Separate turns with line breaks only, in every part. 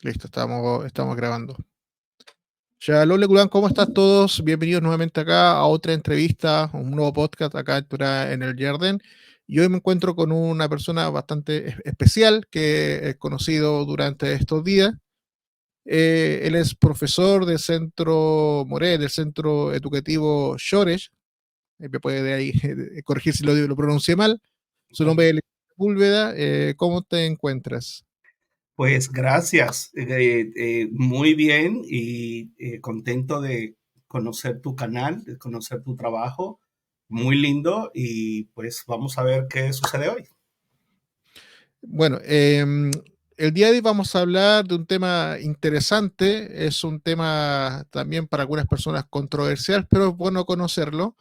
Listo, estamos grabando. Shalom, Leculán, ¿cómo están todos? Bienvenidos nuevamente acá a otra entrevista, un nuevo podcast acá en el Jardín. Y hoy me encuentro con una persona bastante especial que he conocido durante estos días. Él es profesor del Centro Moré, del Centro Educativo Shores. Me puede de ahí corregir si lo pronuncié mal. Su nombre es Elías Sepúlveda. ¿Cómo te encuentras?
Pues gracias, muy bien y contento de conocer tu canal, de conocer tu trabajo, muy lindo y pues vamos a ver qué sucede hoy.
Bueno, el día de hoy vamos a hablar de un tema interesante, es un tema también para algunas personas controversial, pero es bueno conocerlo.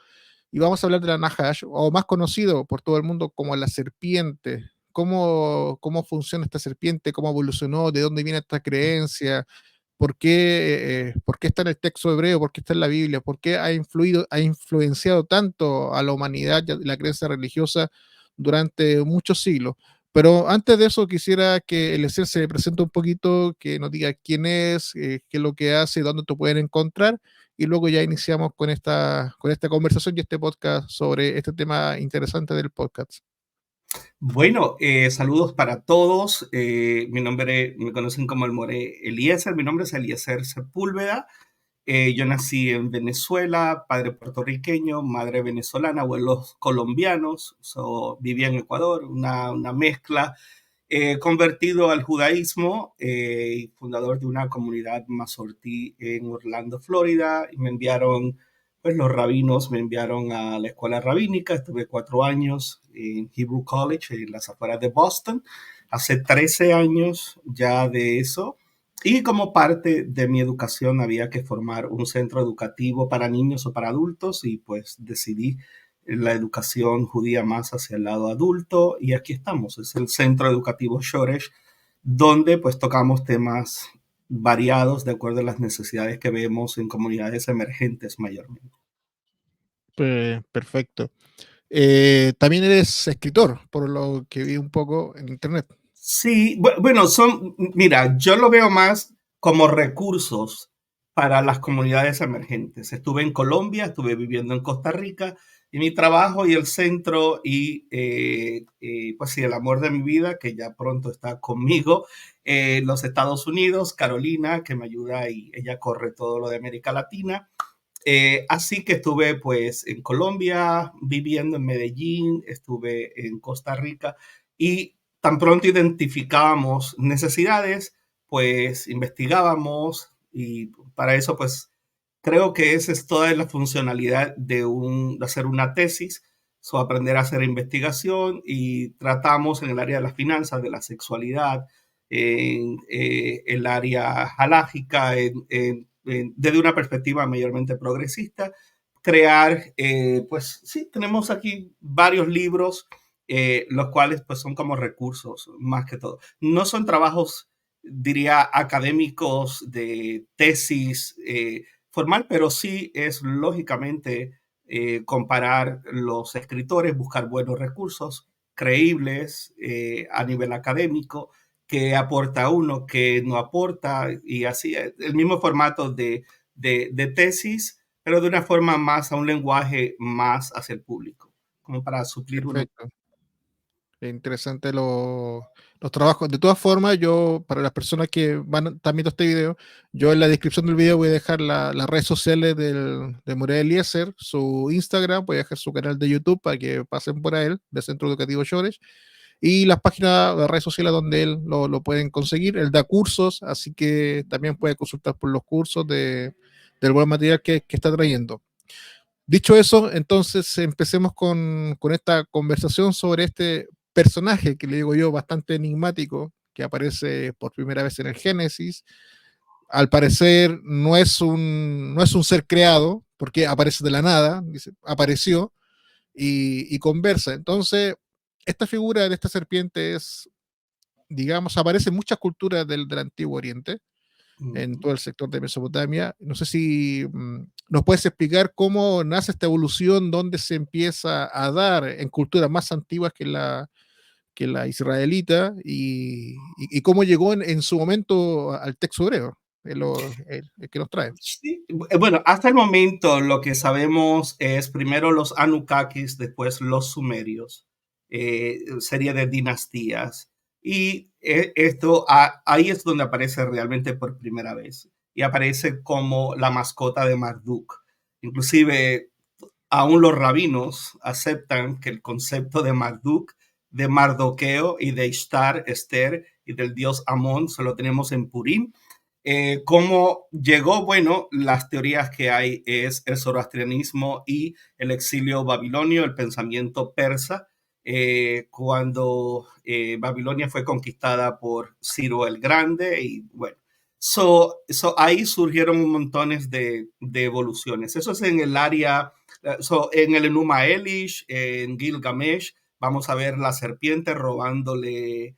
Y vamos a hablar de la Nahash, o más conocido por todo el mundo como la serpiente. ¿Cómo funciona esta serpiente? ¿Cómo evolucionó? ¿De dónde viene esta creencia? ¿Por qué está en el texto hebreo? ¿Por qué está en la Biblia? ¿Por qué ha influenciado tanto a la humanidad y a la creencia religiosa durante muchos siglos? Pero antes de eso quisiera que el Eliezer se presente un poquito, que nos diga quién es, qué es lo que hace, dónde te pueden encontrar, y luego ya iniciamos con esta conversación y este podcast sobre este tema interesante del podcast.
Bueno, saludos para todos. Mi nombre, me conocen como el More Eliezer, mi nombre es Eliezer Sepúlveda. Yo nací en Venezuela, padre puertorriqueño, madre venezolana, abuelos colombianos, vivía en Ecuador, una mezcla. Convertido al judaísmo y fundador de una comunidad masortí en Orlando, Florida, y me enviaron, pues los rabinos me enviaron a la escuela rabínica, estuve 4 años en Hebrew College, en las afueras de Boston, hace 13 años ya de eso, y como parte de mi educación había que formar un centro educativo para niños o para adultos, y pues decidí la educación judía más hacia el lado adulto y aquí estamos, es el Centro Educativo Shoresh, donde pues tocamos temas variados de acuerdo a las necesidades que vemos en comunidades emergentes mayormente.
Perfecto. También eres escritor, por lo que vi un poco en internet.
Sí, bueno, mira, yo lo veo más como recursos para las comunidades emergentes. Estuve en Colombia, estuve viviendo en Costa Rica y mi trabajo y el centro pues sí, el amor de mi vida, que ya pronto está conmigo, en los Estados Unidos, Carolina, que me ayuda y ella corre todo lo de América Latina. Así que estuve pues en Colombia, viviendo en Medellín, estuve en Costa Rica y tan pronto identificábamos necesidades, pues investigábamos y para eso pues creo que esa es toda la funcionalidad de hacer una tesis, aprender a hacer investigación y tratamos en el área de las finanzas, de la sexualidad, en el área halágica, desde una perspectiva mayormente progresista, crear, pues sí, tenemos aquí varios libros, los cuales pues son como recursos más que todo. No son trabajos, diría, académicos de tesis formal, pero sí es lógicamente comparar los escritores, buscar buenos recursos creíbles a nivel académico, que aporta uno, que no aporta, y así, el mismo formato de tesis, pero de una forma más, a un lenguaje más hacia el público, como para suplir uno.
Perfecto. Interesante los trabajos. De todas formas, yo, para las personas que están viendo este video, yo en la descripción del video voy a dejar las redes sociales de Muriel Eliezer, su Instagram, voy a dejar su canal de YouTube para que pasen por él, de Centro Educativo Shores, y las páginas de redes sociales donde él lo pueden conseguir. Él da cursos, así que también puede consultar por los cursos del buen material que está trayendo. Dicho eso, entonces empecemos con esta conversación sobre este personaje que le digo yo bastante enigmático, que aparece por primera vez en el Génesis. Al parecer no es un ser creado, porque aparece de la nada, dice, apareció y conversa. Entonces, esta figura de esta serpiente digamos, aparece en muchas culturas del Antiguo Oriente, en todo el sector de Mesopotamia. No sé si nos puedes explicar cómo nace esta evolución, dónde se empieza a dar en culturas más antiguas que la israelita, y cómo llegó en su momento al texto hebreo, el que nos trae.
Sí, bueno, hasta el momento lo que sabemos es primero los Anunnakis, después los sumerios, serie de dinastías. Y ahí es donde aparece realmente por primera vez. Y aparece como la mascota de Marduk. Inclusive, aún los rabinos aceptan que el concepto de Marduk, de Mardoqueo y de Ishtar, Esther y del dios Amón, se lo tenemos en Purim. ¿Cómo llegó? Bueno, las teorías que hay es el zoroastrianismo y el exilio babilonio, el pensamiento persa, cuando Babilonia fue conquistada por Ciro el Grande y bueno, ahí surgieron un montón de evoluciones. Eso es en el área, en el Enuma Elish, en Gilgamesh, vamos a ver la serpiente robándole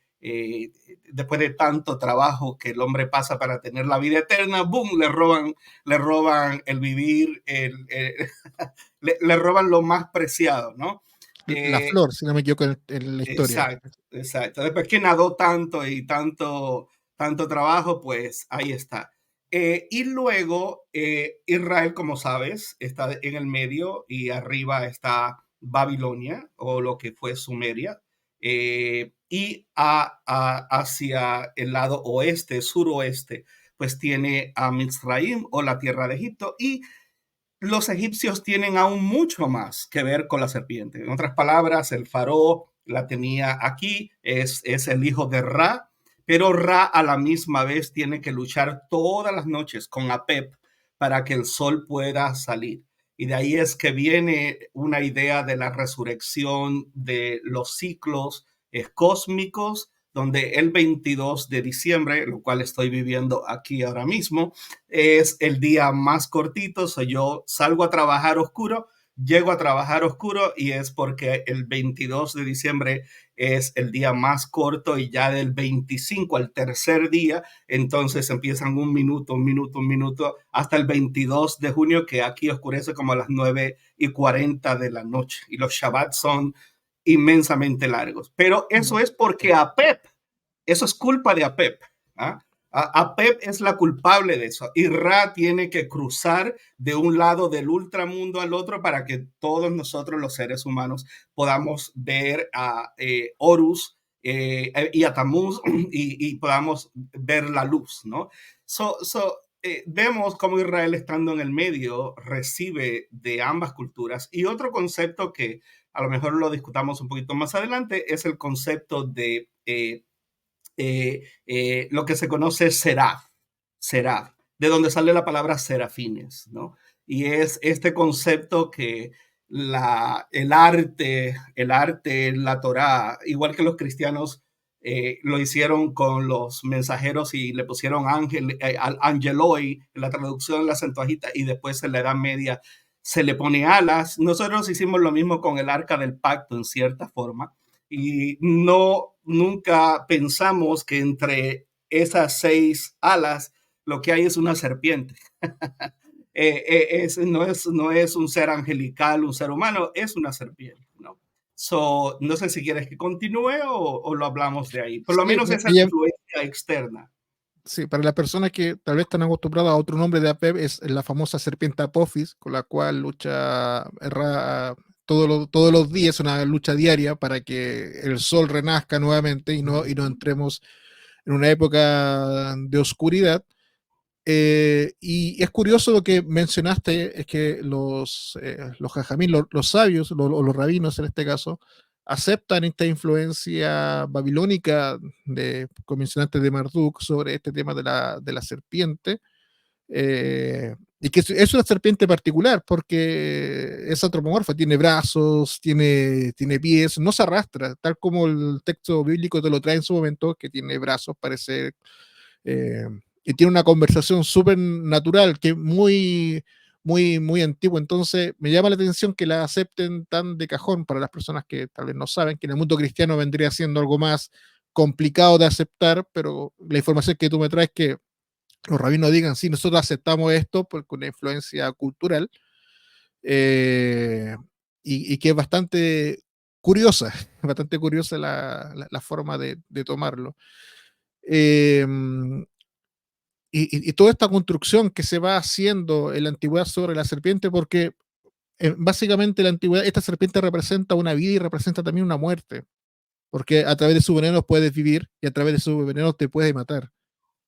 después de tanto trabajo que el hombre pasa para tener la vida eterna, ¡boom! Le roban el vivir, le roban lo más preciado, ¿no?
La
Eh,
flor, si no me equivoco, en la historia.
exacto, exacto. Después que nadó tanto y tanto trabajo, pues ahí está. Y luego Israel, como sabes, está en el medio y arriba está Babilonia o lo que fue Sumeria. Y hacia el lado oeste, suroeste, pues tiene a Mizraim o la tierra de Egipto. Y los egipcios tienen aún mucho más que ver con la serpiente. En otras palabras, el faraón la tenía aquí, es el hijo de Ra, pero Ra a la misma vez tiene que luchar todas las noches con Apep para que el sol pueda salir. Y de ahí es que viene una idea de la resurrección de los ciclos cósmicos, donde el 22 de diciembre, lo cual estoy viviendo aquí ahora mismo, es el día más cortito. Yo salgo a trabajar oscuro, llego a trabajar oscuro y es porque el 22 de diciembre es el día más corto y ya del 25 al tercer día, entonces empiezan un minuto, un minuto, un minuto, hasta el 22 de junio, que aquí oscurece como a las 9:40 de la noche y los Shabbat son inmensamente largos. Pero eso es porque APEP, eso es culpa de APEP. ¿Ah? Apep es la culpable de eso. Y Ra tiene que cruzar de un lado del ultramundo al otro para que todos nosotros, los seres humanos, podamos ver a Horus y a Tammuz y podamos ver la luz, ¿no? Vemos cómo Israel, estando en el medio, recibe de ambas culturas. Y otro concepto que a lo mejor lo discutamos un poquito más adelante es el concepto de lo que se conoce seraf, de donde sale la palabra serafines, ¿no? Y es este concepto que el arte, la Torá, igual que los cristianos lo hicieron con los mensajeros y le pusieron angeloi, en la traducción de la Septuaginta, y después en la Edad Media se le pone alas. Nosotros hicimos lo mismo con el arca del pacto en cierta forma, y nunca pensamos que entre esas 6 alas lo que hay es una serpiente. No es un ser angelical, un ser humano, es una serpiente, ¿no? No sé si quieres que continúe o lo hablamos de ahí. Por lo
Sí,
menos esa es la influencia externa.
sí, para las personas que tal vez están acostumbradas a otro nombre de Apep, es la famosa serpiente Apophis, con la cual lucha todos los días, una lucha diaria para que el sol renazca nuevamente y no entremos en una época de oscuridad. Y es curioso lo que mencionaste, es que los jajamín, los sabios, los rabinos en este caso, aceptan esta influencia babilónica como mencionaste, de Marduk sobre este tema de la serpiente, y que es una serpiente particular porque es antropomorfa, tiene brazos, tiene pies, no se arrastra, tal como el texto bíblico te lo trae en su momento, que tiene brazos, parece, eh, y tiene una conversación súper natural, que es muy, muy, muy antigua. Entonces, me llama la atención que la acepten tan de cajón para las personas que tal vez no saben, que en el mundo cristiano vendría siendo algo más complicado de aceptar, pero la información que tú me traes, que los rabinos digan, sí, nosotros aceptamos esto porque una influencia cultural, eh, y que es bastante curiosa, bastante curiosa la forma de tomarlo. Eh, y toda esta construcción que se va haciendo en la antigüedad sobre la serpiente, porque básicamente la antigüedad, esta serpiente representa una vida y representa también una muerte, porque a través de su veneno puedes vivir y a través de su veneno te puede matar.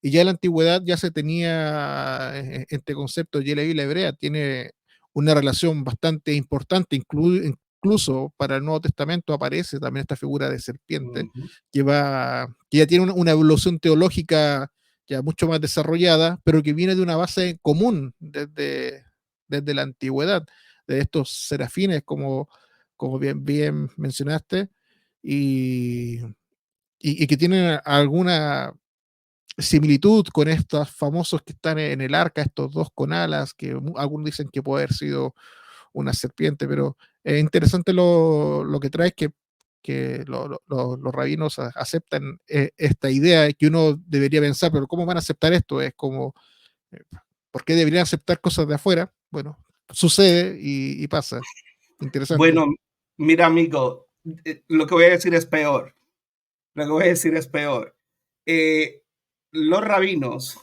Y ya en la antigüedad ya se tenía este concepto, y la Biblia hebrea tiene una relación bastante importante, incluso para el Nuevo Testamento aparece también esta figura de serpiente,
Ujú,
que ya tiene una evolución teológica ya mucho más desarrollada, pero que viene de una base común desde la antigüedad, de estos serafines, como bien mencionaste, y, y que tienen alguna similitud con estos famosos que están en el arca, estos dos con alas, que algunos dicen que puede haber sido una serpiente, pero es interesante lo que trae, que los rabinos aceptan esta idea que uno debería pensar, pero ¿cómo van a aceptar esto? Es como, eh, ¿por qué deberían aceptar cosas de afuera? Bueno, sucede y pasa. Interesante.
bueno, mira, amigo, lo que voy a decir es peor. Lo que voy a decir es peor. Eh, los rabinos,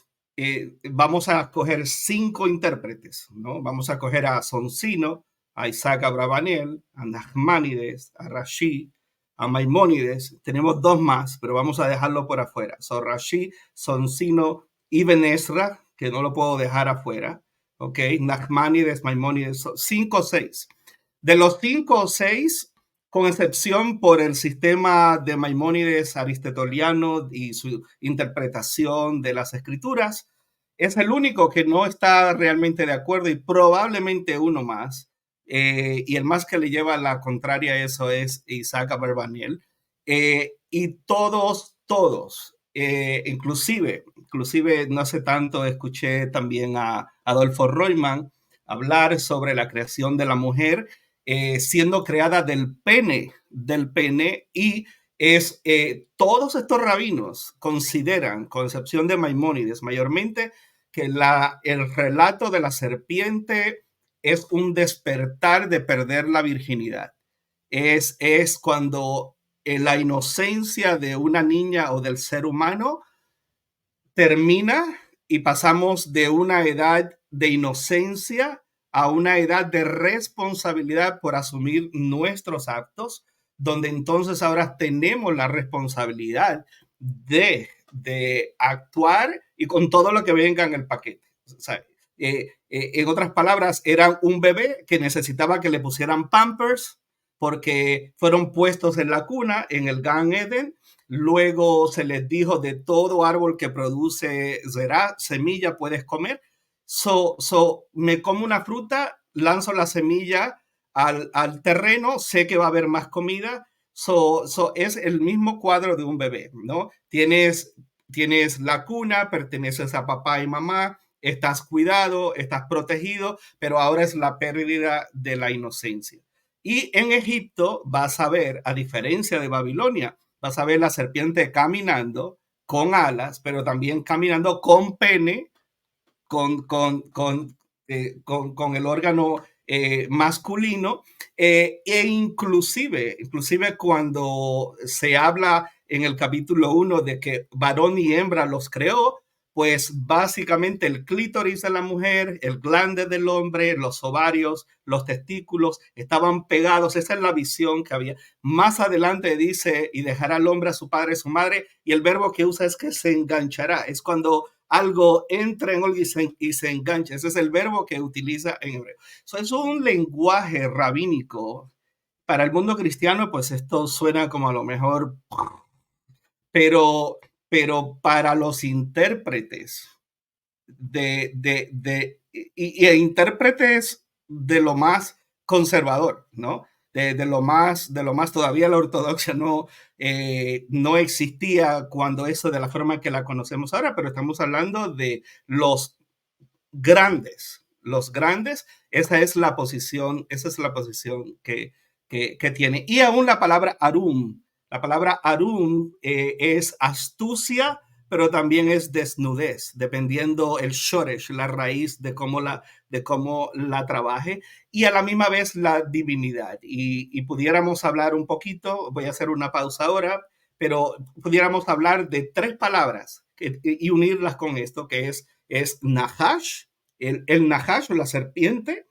vamos a coger 5 intérpretes, ¿no? Vamos a coger a Soncino, a Isaac Abravanel, a Nachmanides, a Rashi, a Maimónides. Tenemos 2 más, pero vamos a dejarlo por afuera. So, Rashi, Soncino, Ibn Ezra, que no lo puedo dejar afuera, ¿ok? Nachmanides, Maimónides, 5 o 6. De los 5 o 6, con excepción por el sistema de Maimónides aristoteliano y su interpretación de las escrituras, es el único que no está realmente de acuerdo y probablemente uno más. Y el más que le lleva la contraria a eso es Isaac Abarbanel. Y inclusive no hace tanto escuché también a Adolfo Reumann hablar sobre la creación de la mujer siendo creada del pene y todos estos rabinos consideran, con excepción de Maimónides, mayormente que el relato de la serpiente es un despertar de perder la virginidad. Es cuando la inocencia de una niña o del ser humano termina y pasamos de una edad de inocencia a una edad de responsabilidad por asumir nuestros actos, donde entonces ahora tenemos la responsabilidad de actuar y con todo lo que venga en el paquete. O sea, en otras palabras, era un bebé que necesitaba que le pusieran pampers porque fueron puestos en la cuna en el Gan Eden. Luego se les dijo de todo árbol que produce semilla puedes comer. Me como una fruta, lanzo la semilla al terreno, sé que va a haber más comida. Es el mismo cuadro de un bebé, ¿no? Tienes la cuna, perteneces a papá y mamá, estás cuidado, estás protegido, pero ahora es la pérdida de la inocencia. Y en Egipto vas a ver, a diferencia de Babilonia, vas a ver la serpiente caminando con alas, pero también caminando con pene, con, con, con, con el órgano masculino, inclusive cuando se habla en el capítulo 1 de que varón y hembra los creó, pues básicamente el clítoris de la mujer, el glande del hombre, los ovarios, los testículos estaban pegados. Esa es la visión que había. Más adelante dice, y dejará al hombre a su padre y su madre, y el verbo que usa es que se enganchará. Es cuando algo entra en algo y se engancha. Ese es el verbo que utiliza en hebreo. Es un lenguaje rabínico. Para el mundo cristiano, pues esto suena como a lo mejor, pero, pero para los intérpretes intérpretes de lo más conservador, ¿no? De lo más todavía la ortodoxia no existía cuando eso de la forma que la conocemos ahora, pero estamos hablando de los grandes, esa es la posición que tiene. Y aún la palabra arum es astucia pero también es desnudez, dependiendo el shoresh, la raíz de cómo la trabaje, y a la misma vez la divinidad. Y pudiéramos hablar un poquito, voy a hacer una pausa ahora, pero pudiéramos hablar de tres palabras y unirlas con esto, que es Nahash, el Nahash, la serpiente,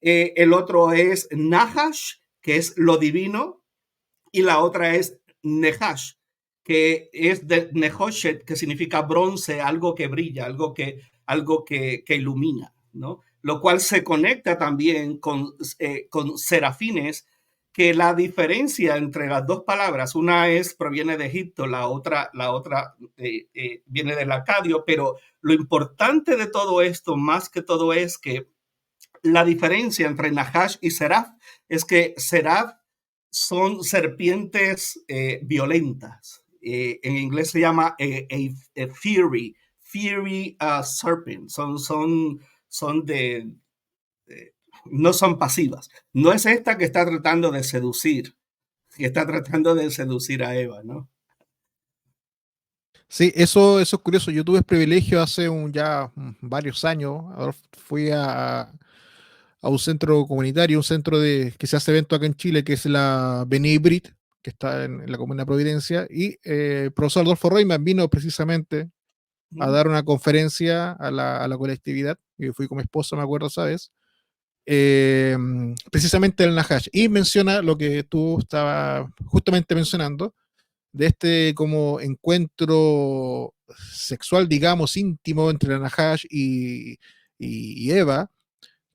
el otro es Nahash, que es lo divino, y la otra es Nehash, que es de Nehoshet, que significa bronce, algo que brilla, algo que ilumina, ¿no? Lo cual se conecta también con serafines, que la diferencia entre las dos palabras, una proviene de Egipto, la otra viene del acadio, pero lo importante de todo esto, más que todo, es que la diferencia entre Nahash y Seraph es que Seraph son serpientes violentas. En inglés se llama a fiery serpent. No son pasivas. No es esta que está tratando de seducir, que está tratando de seducir a Eva, ¿no?
Sí, eso es curioso. Yo tuve el privilegio hace varios años. Ahora fui a un centro comunitario, un centro que se hace evento acá en Chile, que es la B'nai Brit, que está en la comuna de Providencia, y el profesor Adolfo Reumann vino precisamente a dar una conferencia a la colectividad. Yo fui con mi esposa, me acuerdo, ¿sabes? Precisamente el Nahash. Y menciona lo que tú estabas justamente mencionando, de este como encuentro sexual, digamos, íntimo entre la Nahash y Eva,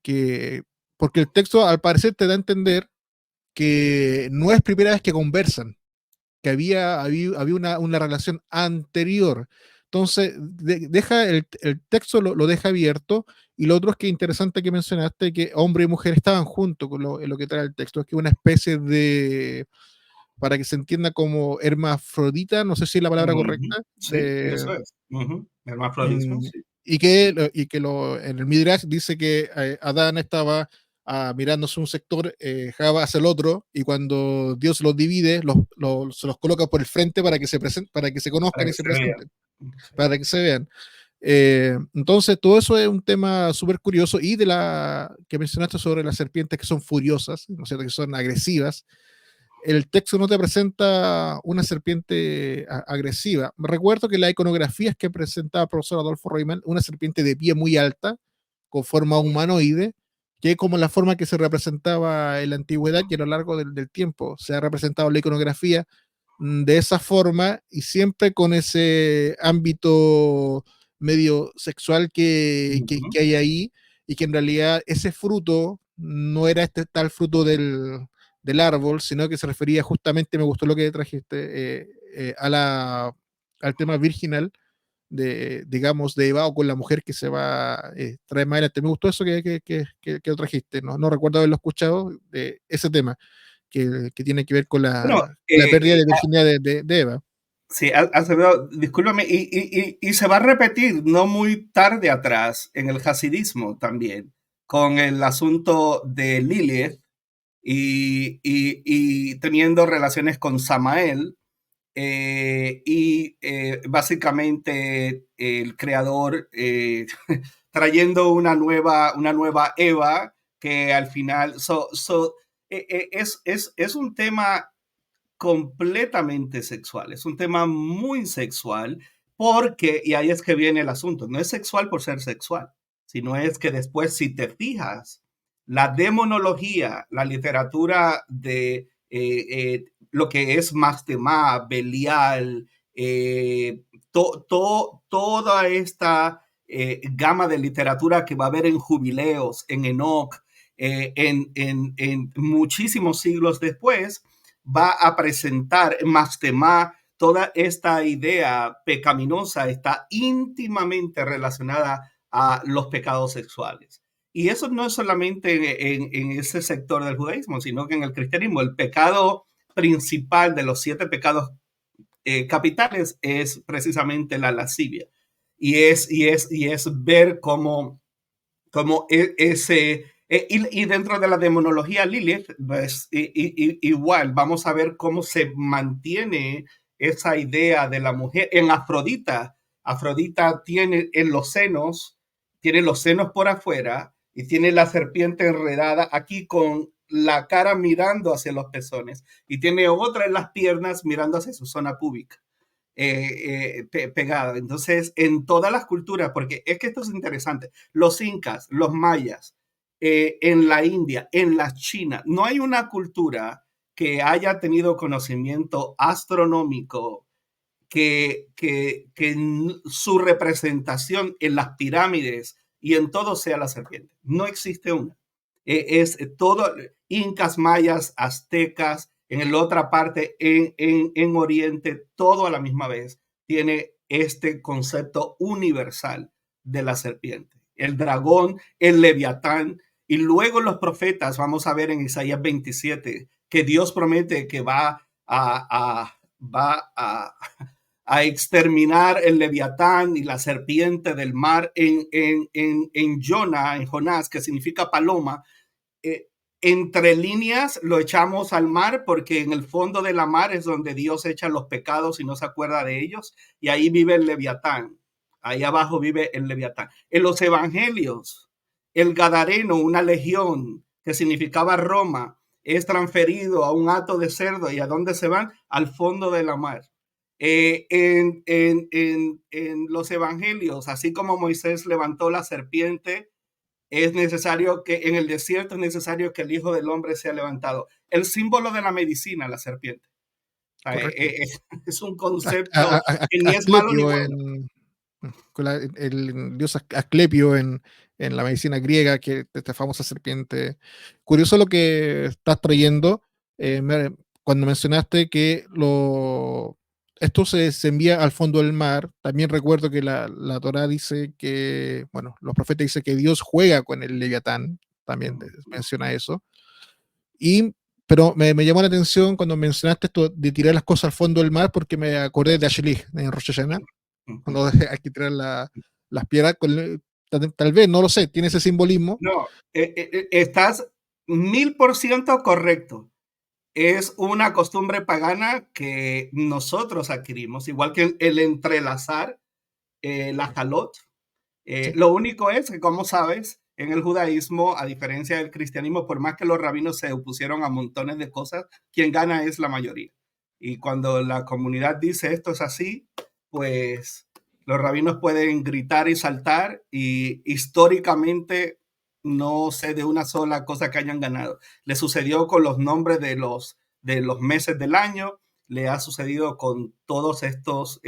que, porque el texto al parecer te da a entender que no es primera vez que conversan, que había una relación anterior. Entonces, deja el texto lo deja abierto, y lo otro es que interesante que mencionaste que hombre y mujer estaban juntos con en lo que trae el texto, es que una especie de, para que se entienda como hermafrodita, no sé si es la palabra
Ujú.
correcta,
Sí, eso es. Ujú. Hermafrodismo,
mm,
sí.
en el Midrash dice que Adán estaba mirándose un sector, Java hacia el otro, y cuando Dios los divide, se los coloca por el frente para que para que se
Para
conozcan y
que
se
se vea.
presenten,
Sí.
para que se vean. Entonces, todo eso es un tema súper curioso, y de la que mencionaste sobre las serpientes que son furiosas, ¿no es cierto? Que son agresivas. El texto no te presenta una serpiente agresiva. Recuerdo que las iconografías que presentaba el profesor Adolfo Reumann, una serpiente de pie muy alta, con forma humanoide, que es como la forma que se representaba en la antigüedad, y a lo largo del tiempo se ha representado la iconografía de esa forma, y siempre con ese ámbito medio sexual que
Ujú.
hay ahí, y que en realidad ese fruto no era este tal fruto del árbol, sino que se refería justamente, me gustó lo que trajiste, al tema virginal, digamos, de Eva, o con la mujer que se va a traer más adelante. Me gustó eso que lo trajiste, no recuerdo haberlo escuchado, de ese tema, que tiene que ver con
Bueno,
la pérdida de virginidad de Eva.
sí, Acevedo, discúlpame, y se va a repetir no muy tarde atrás en el hasidismo también, con el asunto de Lilith y teniendo relaciones con Samael, básicamente el creador trayendo una nueva Eva, que al final es un tema completamente sexual, es un tema muy sexual, porque, y ahí es que viene el asunto, no es sexual por ser sexual, sino es que después, si te fijas, la demonología, la literatura de lo que es Mastema, Belial, toda esta gama de literatura que va a haber en Jubileos, en Enoch, en muchísimos siglos después, va a presentar más tema. Toda esta idea pecaminosa está íntimamente relacionada a los pecados sexuales. Y eso no es solamente en ese sector del judaísmo, sino que en el cristianismo el pecado principal de los 7 pecados capitales es precisamente la lascivia. Y es ver cómo y dentro de la demonología Lilith, pues, igual vamos a ver cómo se mantiene esa idea de la mujer en Afrodita. Afrodita tiene en los senos, tiene los senos por afuera y tiene la serpiente enredada aquí con la cara mirando hacia los pezones y tiene otra en las piernas mirando hacia su zona púbica. Pegada. Entonces, en todas las culturas, porque es que esto es interesante, los incas, los mayas, en la India, en la China, no hay una cultura que haya tenido conocimiento astronómico que su representación en las pirámides y en todo sea la serpiente. No existe una. Es todo, incas, mayas, aztecas, en la otra parte, en Oriente, todo a la misma vez tiene este concepto universal de la serpiente. El dragón, el leviatán, y luego los profetas, vamos a ver en Isaías 27, que Dios promete que va a exterminar el leviatán y la serpiente del mar en Jonás, que significa paloma. Eh, Entre líneas lo echamos al mar porque en el fondo de la mar es donde Dios echa los pecados y no se acuerda de ellos, y ahí vive el leviatán. Ahí abajo vive el leviatán. En los evangelios, el gadareno, una legión que significaba Roma, es transferido a un hato de cerdo. ¿Y a dónde se van? Al fondo de la mar. En los evangelios, así como Moisés levantó la serpiente, es necesario que en el desierto es necesario que el Hijo del Hombre sea levantado. El símbolo de la medicina, la serpiente.
Correcto.
Es un
A-
concepto
a- a-
que ni es malo ni
Asclepio
bueno.
con el dios Asclepio en la medicina griega, que esta famosa serpiente. Curioso lo que estás trayendo, cuando mencionaste que esto se envía al fondo del mar. También recuerdo que la Torá dice que, bueno, los profetas dicen que Dios juega con el Leviatán, también menciona eso. Pero me llamó la atención cuando mencionaste esto de tirar las cosas al fondo del mar, porque me acordé de Ashlich en Rosh Hashanah, cuando hay que tirar las piedras. Tal vez, no lo sé, tiene ese simbolismo.
No, estás 1000% correcto. Es una costumbre pagana que nosotros adquirimos, igual que el entrelazar la jalot.
Sí.
Lo único es que, como sabes, en el judaísmo, a diferencia del cristianismo, por más que los rabinos se opusieron a montones de cosas, quien gana es la mayoría. Y cuando la comunidad dice esto es así, pues los rabinos pueden gritar y saltar, y históricamente no sé de una sola cosa que hayan ganado. Le sucedió con los nombres de los meses del año, le ha sucedido con todos estos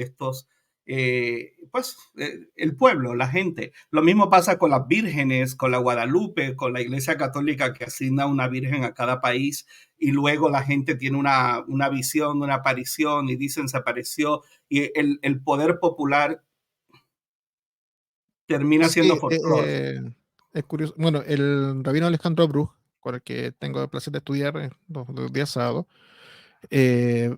el pueblo, la gente. Lo mismo pasa con las vírgenes, con la Guadalupe, con la Iglesia Católica, que asigna una virgen a cada país, y luego la gente tiene una visión, una aparición y dicen se apareció, y el poder popular termina siendo
Sí,
folclore.
es curioso. Bueno, el rabino Alejandro Bruch, con el que tengo el placer de estudiar los días sábados,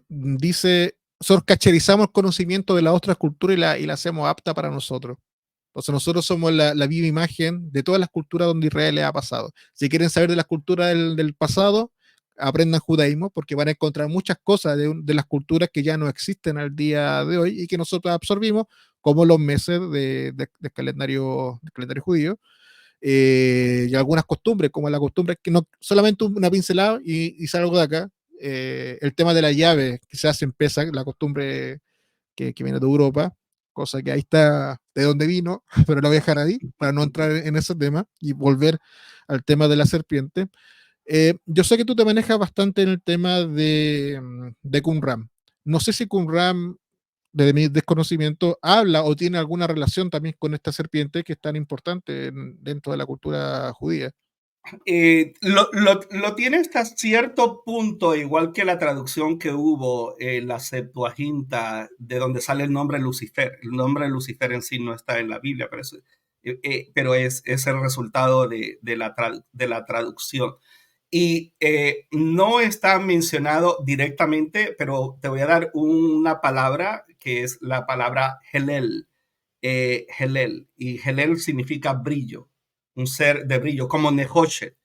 dice: nosotros cacherizamos el conocimiento de la otra cultura y la hacemos apta para nosotros. Entonces nosotros somos la viva imagen de todas las culturas donde Israel le ha pasado. Si quieren saber de las culturas del pasado, aprendan judaísmo, porque van a encontrar muchas cosas de las culturas que ya no existen al día de hoy y que nosotros absorbimos, como los meses del calendario judío, y algunas costumbres, como la costumbre que no solamente una pincelada y salgo de acá. El tema de la llave que se hace en Pesach, la costumbre que viene de Europa, cosa que ahí está de donde vino, pero lo voy a dejar ahí para no entrar en ese tema y volver al tema de la serpiente. Yo sé que tú te manejas bastante en el tema de Qumran. No sé si Qumran, desde mi desconocimiento, habla o tiene alguna relación también con esta serpiente que es tan importante dentro de la cultura judía.
Lo tiene hasta cierto punto, igual que la traducción que hubo en la Septuaginta, de donde sale el nombre Lucifer. El nombre Lucifer en sí no está en la Biblia, pero es el resultado de la traducción. Y no está mencionado directamente, pero te voy a dar una palabra que es la palabra Helel. Helel, y Helel significa brillo, un ser de brillo, como Nehoshet,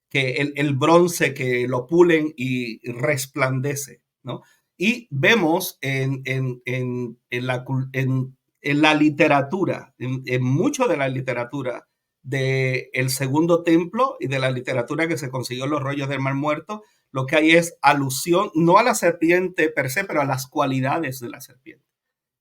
que el bronce que lo pulen y resplandece, ¿no? Y vemos en en la literatura, en mucho de la literatura del Segundo Templo y de la literatura que se consiguió en los rollos del Mar Muerto, lo que hay es alusión, no a la serpiente per se, pero a las cualidades de la serpiente,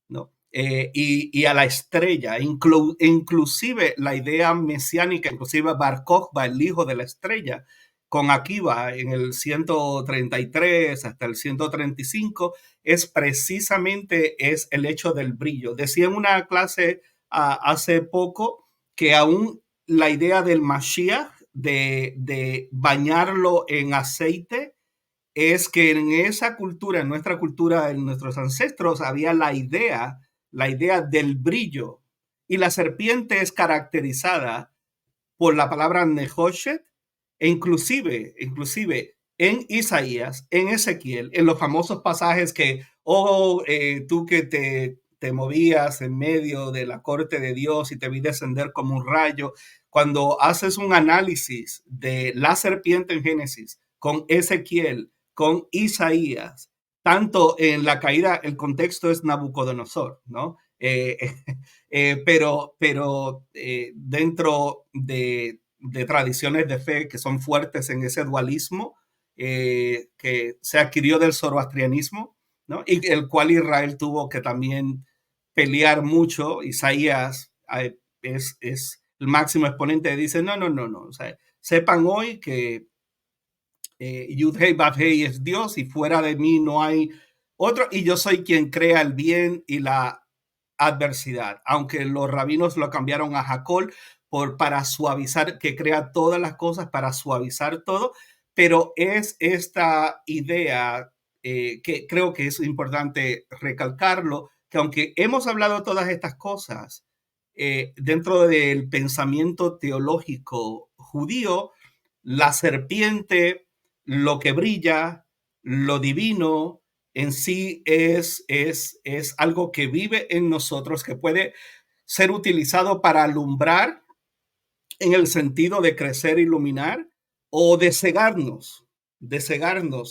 ¿no? Y a la estrella, inclusive la idea mesiánica, inclusive Bar Kokhba, el hijo de la estrella, con Akiva en el 133 hasta el 135, es precisamente es el hecho del brillo. Decía en una clase hace poco que aún la idea del Mashiach, de bañarlo en aceite, es que en esa cultura, en nuestra cultura, en nuestros ancestros, había la idea del brillo. Y la serpiente es caracterizada por la palabra Nehoshet, e inclusive en Isaías, en Ezequiel, en los famosos pasajes que, tú que te movías en medio de la corte de Dios y te vi descender como un rayo, cuando haces un análisis de la serpiente en Génesis con Ezequiel, con Isaías, tanto en la caída, el contexto es Nabucodonosor, ¿no? Pero dentro de tradiciones de fe que son fuertes en ese dualismo que se adquirió del zoroastrianismo, ¿no? Y el cual Israel tuvo que también pelear mucho. Isaías es el máximo exponente, dice, no, no, no, no, o sea, sepan hoy que Yud-Hei Vav-Hei es Dios y fuera de mí no hay otro, y yo soy quien crea el bien y la adversidad, aunque los rabinos lo cambiaron a Jacob para suavizar, que crea todas las cosas para suavizar todo, pero es esta idea que creo que es importante recalcarlo, que aunque hemos hablado todas estas cosas dentro del pensamiento teológico judío, la serpiente, lo que brilla, lo divino, en sí es algo que vive en nosotros, que puede ser utilizado para alumbrar en el sentido de crecer, iluminar, o de cegarnos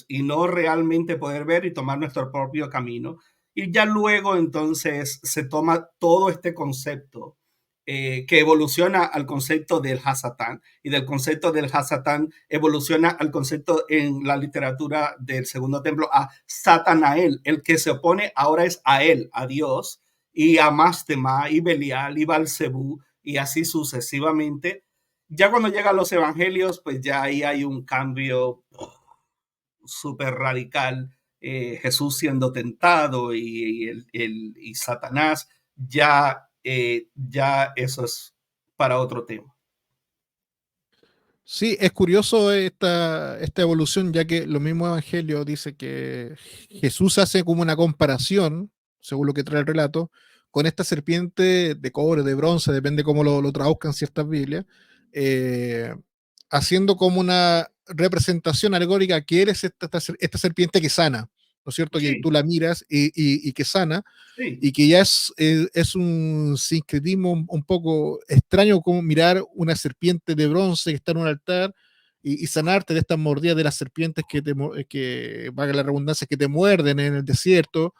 y no realmente poder ver y tomar nuestro propio camino. Y ya luego entonces se toma todo este concepto que evoluciona al concepto del Hasatán, y del concepto del Hasatán evoluciona al concepto en la literatura del Segundo Templo a Satanael, el que se opone ahora es a él, a Dios, y a Mastema, y Belial, y Balcebú, y así sucesivamente. Ya cuando llegan los evangelios, pues ya ahí hay un cambio súper radical. Jesús siendo tentado y Satanás, ya eso es para otro tema.
Sí, es curioso esta evolución, ya que lo mismo Evangelio dice que Jesús hace como una comparación, según lo que trae el relato, con esta serpiente de cobre, de bronce, depende cómo lo traduzcan ciertas Biblias, eh, haciendo como una representación alegórica que eres esta serpiente que sana, ¿no es cierto? Que
Sí,
tú la miras y que sana,
sí,
y que ya es un sincretismo un poco extraño como mirar una serpiente de bronce que está en un altar y sanarte de estas mordidas de las serpientes que valga la redundancia, que te muerden en el desierto,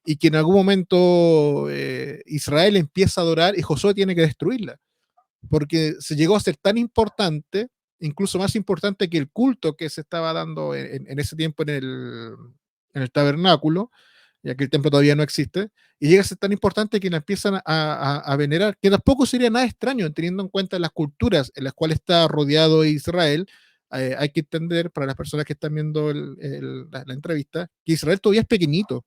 y que en algún momento Israel empieza a adorar y Josué tiene que destruirla, porque se llegó a ser tan importante, incluso más importante que el culto que se estaba dando en ese tiempo en el tabernáculo, ya que el templo todavía no existe, y llega a ser tan importante que la empiezan a venerar, que tampoco sería nada extraño, teniendo en cuenta las culturas en las cuales está rodeado Israel. Hay que entender, para las personas que están viendo la entrevista, que Israel todavía es pequeñito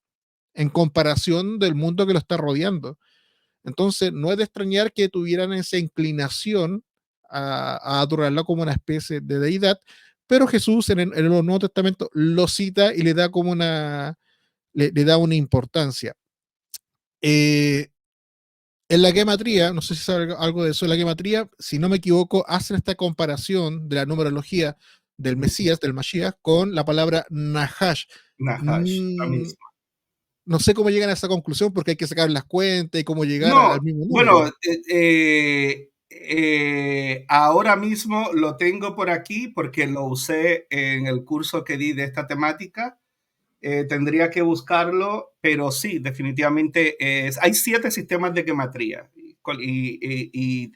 en comparación del mundo que lo está rodeando. Entonces, no es de extrañar que tuvieran esa inclinación a adorarla como una especie de deidad, pero Jesús en el Nuevo Testamento lo cita y le da una importancia. Eh, en la gematría, no sé si sabe algo de eso, en la gematría, si no me equivoco, hacen esta comparación de la numerología del Mesías, del Mashiach, con la palabra Nahash.
Nahash, la
Mm,
misma.
no sé cómo llegan a esa conclusión porque hay que sacar las cuentas y cómo llegar
No,
al mismo
bueno,
número.
ahora mismo lo tengo por aquí porque lo usé en el curso que di de esta temática. tendría que buscarlo, pero sí, definitivamente hay 7 sistemas de gematría y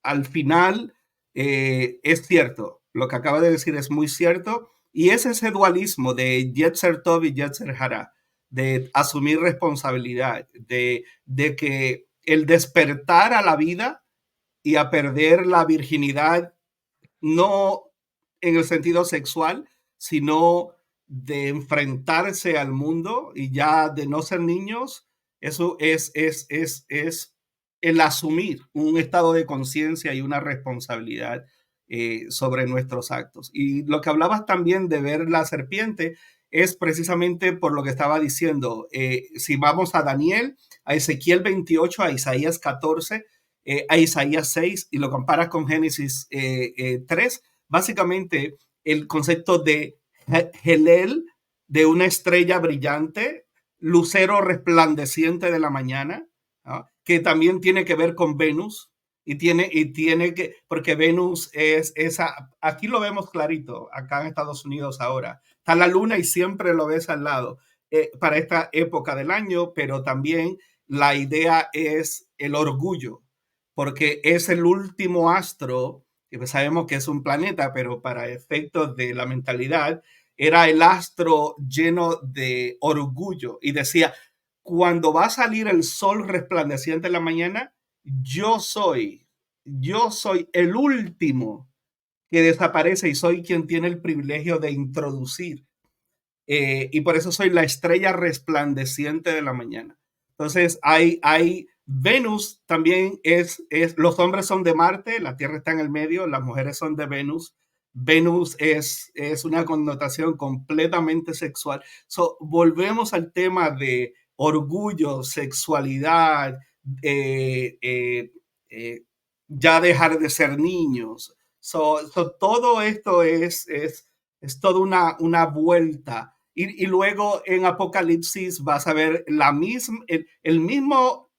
al final es cierto, lo que acaba de decir es muy cierto, y es ese dualismo de Yetzer Tov y Yetzer Hara, de asumir responsabilidad, de que el despertar a la vida y a perder la virginidad, no en el sentido sexual, sino de enfrentarse al mundo y ya de no ser niños, eso es el asumir un estado de conciencia y una responsabilidad sobre nuestros actos. Y lo que hablabas también de ver la serpiente es precisamente por lo que estaba diciendo. Si vamos a Daniel, a Ezequiel 28, a Isaías 14, a Isaías 6 y lo comparas con Génesis 3, básicamente el concepto de Helel, de una estrella brillante, lucero resplandeciente de la mañana, ¿no? Que también tiene que ver con Venus y tiene que, porque Venus es esa, aquí lo vemos clarito, acá en Estados Unidos ahora, está la luna y siempre lo ves al lado para esta época del año, pero también la idea es el orgullo, porque es el último astro, que pues sabemos que es un planeta, pero para efectos de la mentalidad, era el astro lleno de orgullo y decía, cuando va a salir el sol resplandeciente en la mañana, yo soy, yo soy el último que desaparece y soy quien tiene el privilegio de introducir y por eso soy la estrella resplandeciente de la mañana. Entonces, hay Venus también los hombres son de Marte, la Tierra está en el medio, las mujeres son de Venus. Venus es una connotación completamente sexual. Volvemos al tema de orgullo, sexualidad, eh, eh, eh, ya dejar de ser niños. Todo esto es toda una vuelta. Y luego en Apocalipsis vas a ver el mismo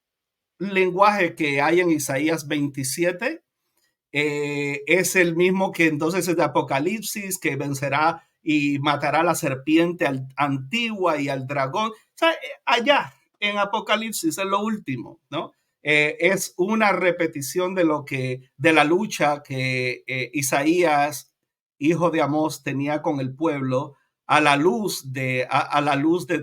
lenguaje que hay en Isaías 27, es el mismo que entonces es de Apocalipsis, que vencerá y matará a la serpiente antigua y al dragón. O sea, allá en Apocalipsis es lo último, ¿no? Es una repetición de la lucha que Isaías, hijo de Amós, tenía con el pueblo a la luz de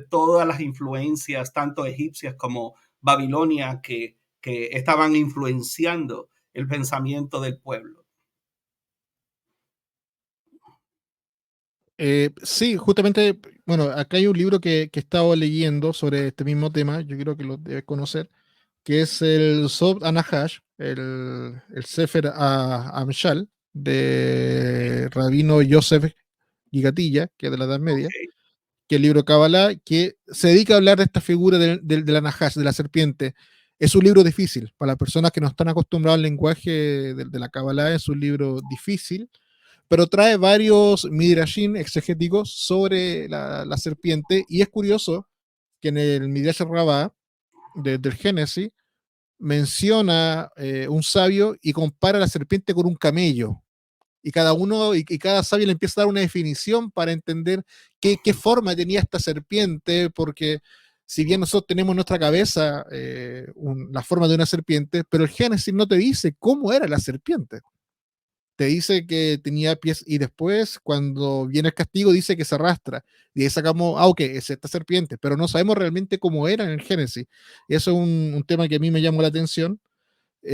todas las influencias, tanto egipcias como Babilonia, que estaban influenciando el pensamiento del pueblo.
Sí, justamente, bueno, acá hay un libro que he estado leyendo sobre este mismo tema, yo creo que lo debes conocer, que es el Sob Anahash, el Sefer Amshal, de Rabino Yosef Gigatilla, que es de la Edad Media,
Okay.
que es el libro Kabbalah, que se dedica a hablar de esta figura del Anahash, de la serpiente. Es un libro difícil, para las personas que no están acostumbradas al lenguaje de la Kabbalah, es un libro difícil, pero trae varios midrashim exegéticos sobre la serpiente, y es curioso que en el Midrash Rabbah del Génesis menciona un sabio y compara la serpiente con un camello. Y cada sabio le empieza a dar una definición para entender qué forma tenía esta serpiente, porque si bien nosotros tenemos en nuestra cabeza la forma de una serpiente, pero el Génesis no te dice cómo era la serpiente. Te dice que tenía pies y después, cuando viene el castigo, dice que se arrastra. Y ahí sacamos, ok, es esta serpiente, pero no sabemos realmente cómo era en el Génesis. Y eso es un tema que a mí me llamó la atención. Y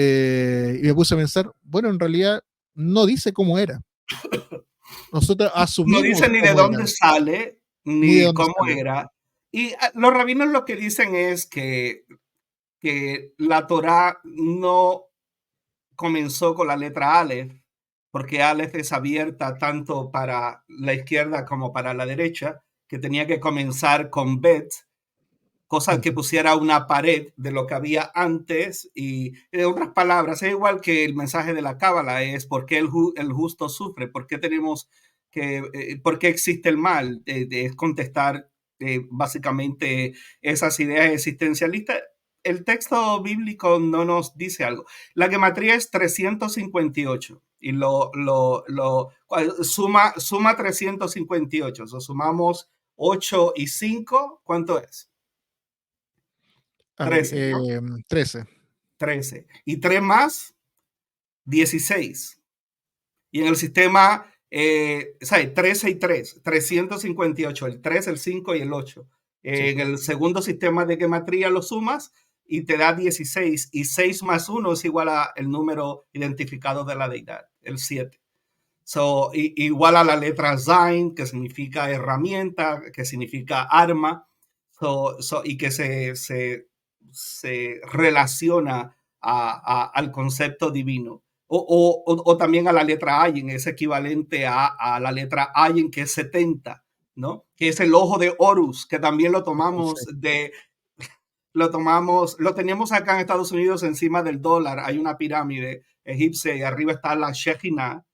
me puse a pensar, bueno, en realidad no dice cómo era. Nosotros
No
asumimos
dice ni de
cómo era,
dónde sale,
ni de
ni
dónde
cómo
sale.
era. Y los rabinos lo que dicen es que la Torá no comenzó con la letra Aleph, porque Aleph es abierta tanto para la izquierda como para la derecha, que tenía que comenzar con Bet, cosa que
Ujú.
pusiera una pared de lo que había antes y en otras palabras, es igual que el mensaje de la Cábala, es por qué el justo sufre, por qué tenemos por qué existe el mal, es contestar básicamente esas ideas existencialistas. El texto bíblico no nos dice algo. La gematría es 358 y suma 358, o sea, sumamos 8 y 5, ¿cuánto es?
A ver,
13, ¿no?
13.
13. Y 3 más, 16. Y en el sistema, ¿sabes? 13 y 3, 358, el 3, el 5 y el 8.
Sí,
En el segundo sistema de gematría lo sumas y te da 16. Y 6 más 1 es igual al número identificado de la deidad, el 7. So, igual a la letra Zain, que significa herramienta, que significa arma, y que se relaciona al concepto divino. O también a la letra Ayin, es equivalente a la letra Ayin, que es 70, ¿no? Que es el ojo de Horus, que también
perfecto.
lo teníamos acá en Estados Unidos encima del dólar. Hay una pirámide egipcia y arriba está la Shekhinah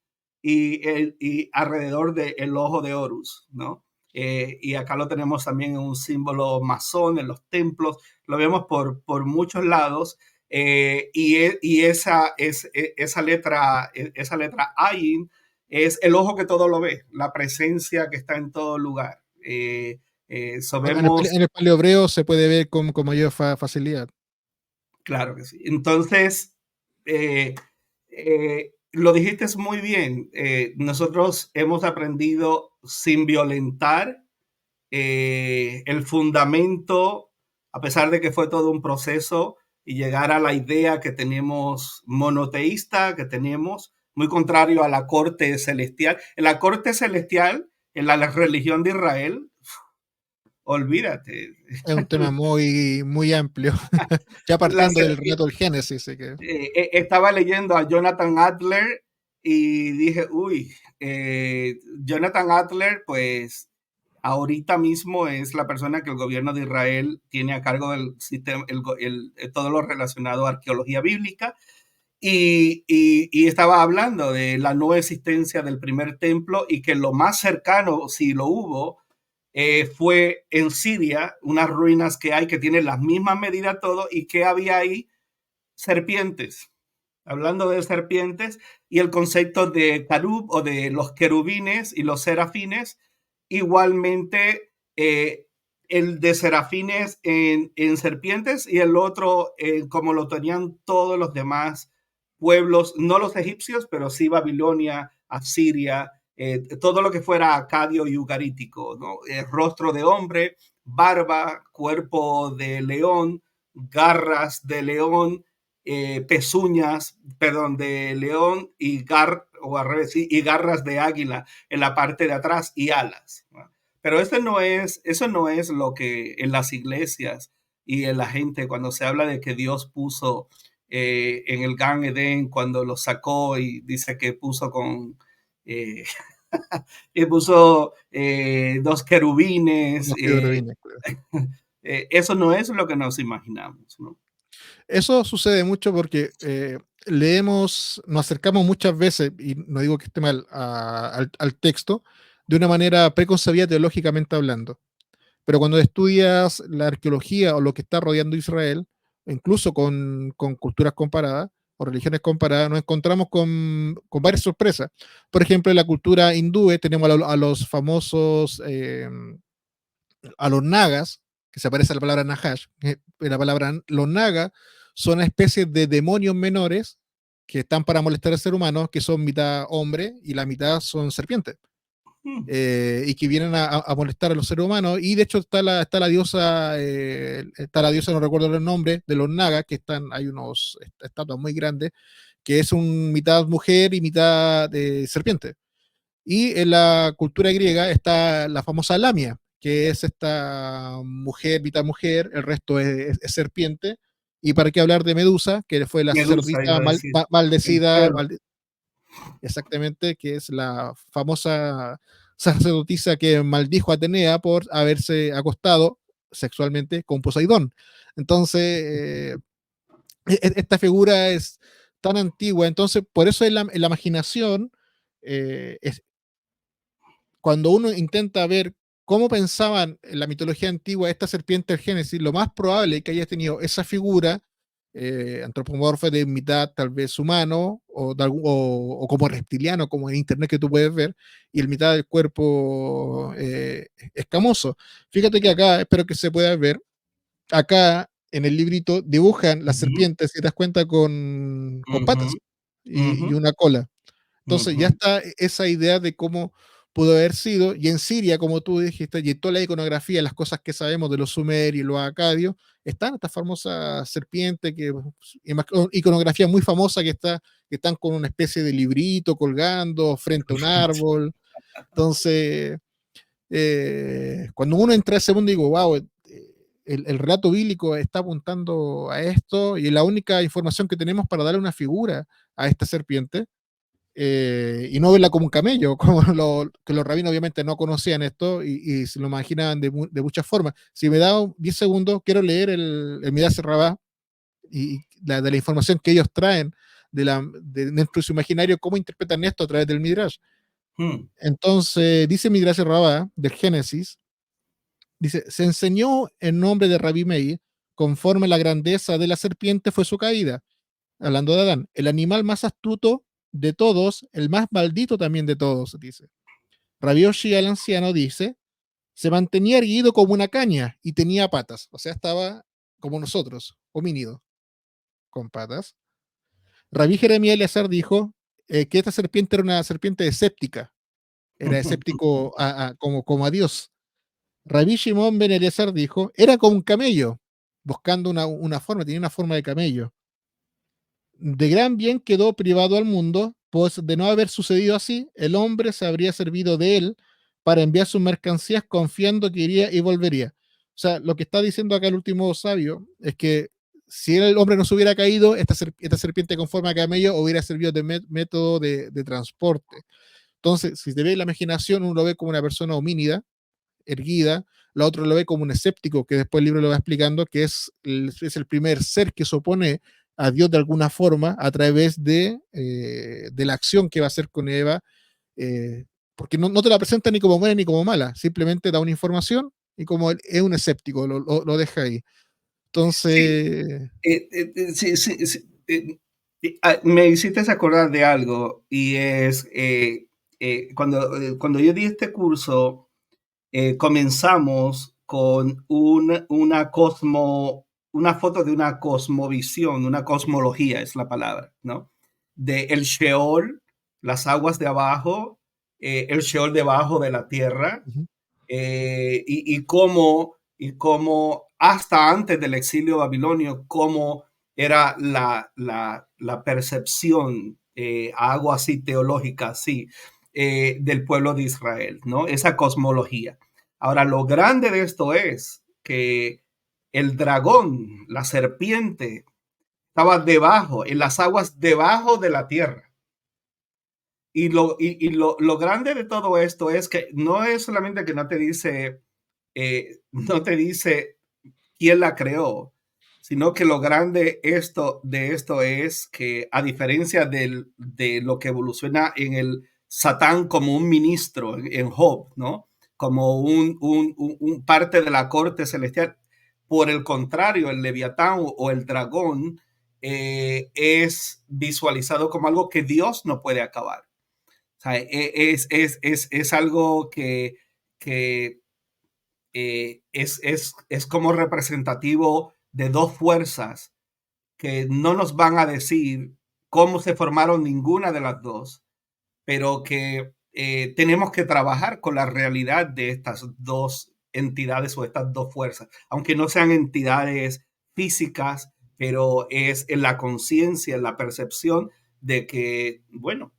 y alrededor del ojo de Horus, ¿no? Y acá lo tenemos también en un símbolo masón en los templos, lo vemos por muchos lados. Esa letra Ayin es el ojo que todo lo ve, la presencia que está en todo lugar. Vemos.
En el paleohebreo se puede ver con mayor facilidad.
Claro que sí. Entonces, eh, lo dijiste muy bien. Nosotros hemos aprendido sin violentar el fundamento, a pesar de que fue todo un proceso y llegar a la idea que tenemos monoteísta, que tenemos muy contrario a la corte celestial. En la corte celestial, en la religión de Israel, olvídate.
Es un tema muy amplio. Ya
La,
partiendo del relato del Génesis, así que
estaba leyendo a Jonathan Adler y dije, uy, Jonathan Adler, pues ahorita mismo es la persona que el gobierno de Israel tiene a cargo del sistema, todo lo relacionado a arqueología bíblica. Y estaba hablando de la no existencia del primer templo y que lo más cercano, si lo hubo, fue en Siria, unas ruinas que hay que tienen las mismas medidas todo y que había ahí serpientes, hablando de serpientes, y el concepto de carub o de los querubines y los serafines, igualmente el de serafines en serpientes y el otro como lo tenían todos los demás pueblos, no los egipcios, pero sí Babilonia, Asiria, todo lo que fuera acadio y ugarítico, ¿no? Rostro de hombre, barba, cuerpo de león, garras de león, pezuñas, perdón, de león o al revés, sí, y garras de águila en la parte de atrás y alas, ¿no? Pero eso no es lo que en las iglesias y en la gente, cuando se habla de que Dios puso en el Gan Edén, cuando lo sacó y dice que puso eh, y puso dos querubines,
los querubines, claro.
eso no es lo que nos imaginamos, ¿no?
Eso sucede mucho porque nos acercamos muchas veces, y no digo que esté mal, al texto, de una manera preconcebida teológicamente hablando. Pero cuando estudias la arqueología o lo que está rodeando Israel, incluso con culturas comparadas o religiones comparadas, nos encontramos con varias sorpresas. Por ejemplo, en la cultura hindú tenemos a los famosos, a los nagas, que se aparece la palabra Nahash. La palabra, los nagas son especies de demonios menores que están para molestar al ser humano, que son mitad hombre y la mitad son serpientes.
Mm.
Y que vienen a molestar a los seres humanos. Y de hecho está la diosa, no recuerdo el nombre, de los nagas, que hay unos estatuas muy grandes, que es un mitad mujer y mitad serpiente. Y en la cultura griega está la famosa Lamia, que es esta mujer, mitad mujer, el resto es serpiente. Y para qué hablar de Medusa, que fue la
Medusa
sacerdotisa
iba a decir, el
maldecida,
perro.
exactamente, que es la famosa sacerdotisa que maldijo a Atenea por haberse acostado sexualmente con Poseidón. Entonces, esta figura es tan antigua, entonces por eso en la imaginación, cuando uno intenta ver cómo pensaban en la mitología antigua esta serpiente del Génesis, lo más probable es que haya tenido esa figura antropomorfa de mitad tal vez humano o como reptiliano, como en internet que tú puedes ver, y el mitad del cuerpo escamoso. Fíjate que acá, espero que se pueda ver, acá en el librito dibujan las
Ujú,
serpientes, si te das cuenta, con
ujú,
patas
ujú,
y una cola. Entonces ya
ujú.
está esa idea de cómo pudo haber sido, y en Siria, como tú dijiste, y en toda la iconografía, las cosas que sabemos de los sumerios y los acadios, están estas famosas serpientes, iconografía muy famosa que están con una especie de librito colgando frente a un árbol. Entonces, cuando uno entra a ese mundo, digo, wow, el relato bíblico está apuntando a esto, y la única información que tenemos para darle una figura a esta serpiente y no verla como un camello, como que los rabinos obviamente no conocían esto y se lo imaginaban de muchas formas. Si me da 10 segundos, quiero leer el Midrash Rabá y de la información que ellos traen dentro de su imaginario, cómo interpretan esto a través del Midrash.
Mm,
Entonces, dice Midrash Rabá del Génesis, dice, se enseñó en nombre de Rabí Meir, conforme la grandeza de la serpiente fue su caída, hablando de Adán, el animal más astuto de todos, el más maldito también de todos, dice. Rabbi Yoshi, el anciano, dice, se mantenía erguido como una caña y tenía patas, o sea, estaba como nosotros, homínido, con patas. Rabbi Jeremías Eleazar dijo que esta serpiente era una serpiente escéptica, era escéptico como a Dios. Rabbi Shimon Ben Eleazar dijo, era como un camello, buscando una forma, tenía una forma de camello. De gran bien quedó privado al mundo, pues de no haber sucedido así, el hombre se habría servido de él para enviar sus mercancías confiando que iría y volvería. O sea, lo que está diciendo acá el último sabio es que si el hombre no se hubiera caído, esta serpiente con forma de camello hubiera servido de método de transporte. Entonces, si te ve la imaginación, uno lo ve como una persona homínida, erguida, la otra lo ve como un escéptico, que después el libro lo va explicando, que es el primer ser que se opone a Dios de alguna forma a través de la acción que va a hacer con Eva, porque no te la presenta ni como buena ni como mala, simplemente da una información y como él es un escéptico, lo deja ahí.
sí,
Entonces,
sí, sí, sí, me hiciste acordar de algo y es cuando yo di este curso, comenzamos con una foto de una cosmovisión, una cosmología es la palabra, ¿no? De el Sheol, las aguas de abajo, el Sheol debajo de la tierra,
ujú,
y cómo hasta antes del exilio babilonio, cómo era la percepción, algo así teológica, así, del pueblo de Israel, ¿no? Esa cosmología. Ahora, lo grande de esto es que el dragón, la serpiente, estaba debajo, en las aguas debajo de la tierra. Lo grande de todo esto es que no es solamente que no te dice quién la creó, sino que lo grande de esto es que a diferencia de lo que evoluciona en el Satán como un ministro en Job, ¿no? Como un parte de la corte celestial. Por el contrario, el Leviatán o el dragón es visualizado como algo que Dios no puede acabar. O sea, es algo que es como representativo de dos fuerzas que no nos van a decir cómo se formaron ninguna de las dos, pero que tenemos que trabajar con la realidad de estas dos entidades o estas dos fuerzas, aunque no sean entidades físicas, pero es en la conciencia, en la percepción de que, bueno,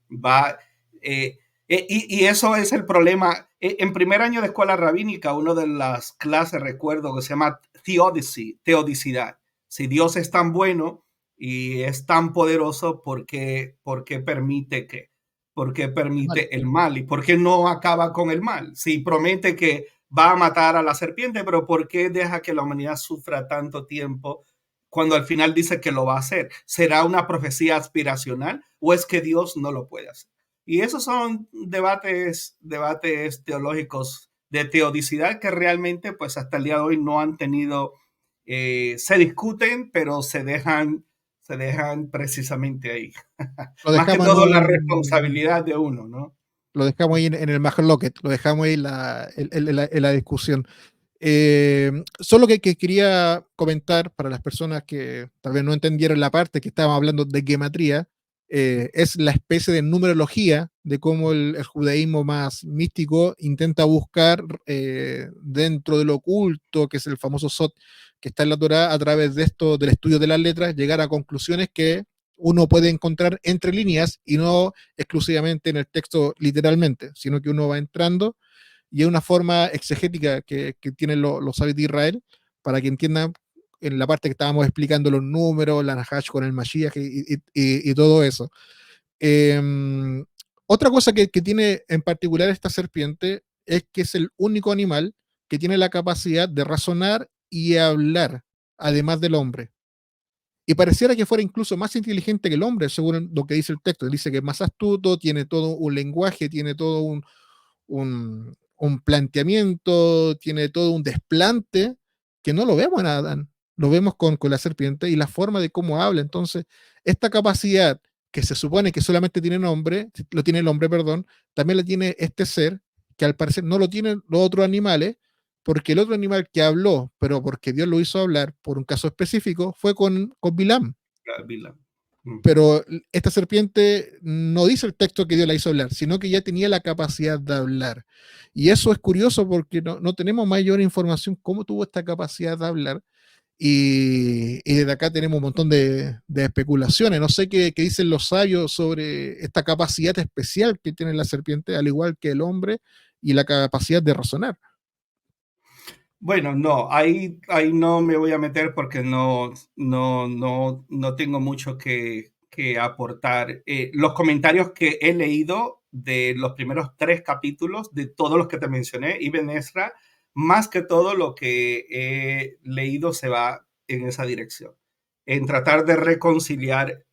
y eso es el problema. En primer año de escuela rabínica, una de las clases, recuerdo, que se llama theodicy, teodicidad. Si Dios es tan bueno y es tan poderoso, por qué permite que ¿por qué
mal.
permite el mal? ¿Y por qué no acaba con el mal? Si promete que va a matar a la serpiente, pero ¿por qué deja que la humanidad sufra tanto tiempo cuando al final dice que lo va a hacer? ¿Será una profecía aspiracional o es que Dios no lo puede hacer? Y esos son debates teológicos de teodicidad que realmente pues hasta el día de hoy no han tenido, se discuten, pero se dejan precisamente ahí.
Lo
Más que
dejamos en
todo la
un,
responsabilidad de uno, ¿no?
lo dejamos ahí en el Major Locket, lo dejamos ahí en la discusión. Solo que quería comentar para las personas que tal vez no entendieron la parte que estábamos hablando de gematría, es la especie de numerología de cómo el judaísmo más místico intenta buscar dentro de lo oculto, que es el famoso Sot que está en la Torá, a través de esto, del estudio de las letras, llegar a conclusiones que uno puede encontrar entre líneas y no exclusivamente en el texto literalmente, sino que uno va entrando y es una forma exegética que tienen los sabios de Israel para que entiendan en la parte que estábamos explicando los números, la Nahash con el Mashiach y todo eso. Eh, Otra cosa que tiene en particular esta serpiente es que es el único animal que tiene la capacidad de razonar y hablar, además del hombre. Y pareciera que fuera incluso más inteligente que el hombre, según lo que dice el texto. Dice que es más astuto, tiene todo un lenguaje, tiene todo un planteamiento, tiene todo un desplante que no lo vemos en Adán, lo vemos con la serpiente y la forma de cómo habla. Entonces, esta capacidad que se supone que solamente tiene nombre, lo tiene el hombre, perdón, también la tiene este ser, que al parecer no lo tienen los otros animales, porque el otro animal que habló, pero porque Dios lo hizo hablar por un caso específico, fue con Bilam,
Bilam. Ujú.
pero esta serpiente no dice el texto que Dios la hizo hablar, sino que ya tenía la capacidad de hablar. Y eso es curioso porque no tenemos mayor información cómo tuvo esta capacidad de hablar. Y desde acá tenemos un montón de especulaciones. No sé qué dicen los sabios sobre esta capacidad especial que tiene la serpiente, al igual que el hombre, y la capacidad de razonar.
Bueno, no, ahí no me voy a meter porque no tengo mucho que aportar. Los comentarios que he leído de los primeros 3 capítulos, de todos los que te mencioné, Ibn Ezra, más que todo lo que he leído se va en esa dirección, en tratar de reconciliar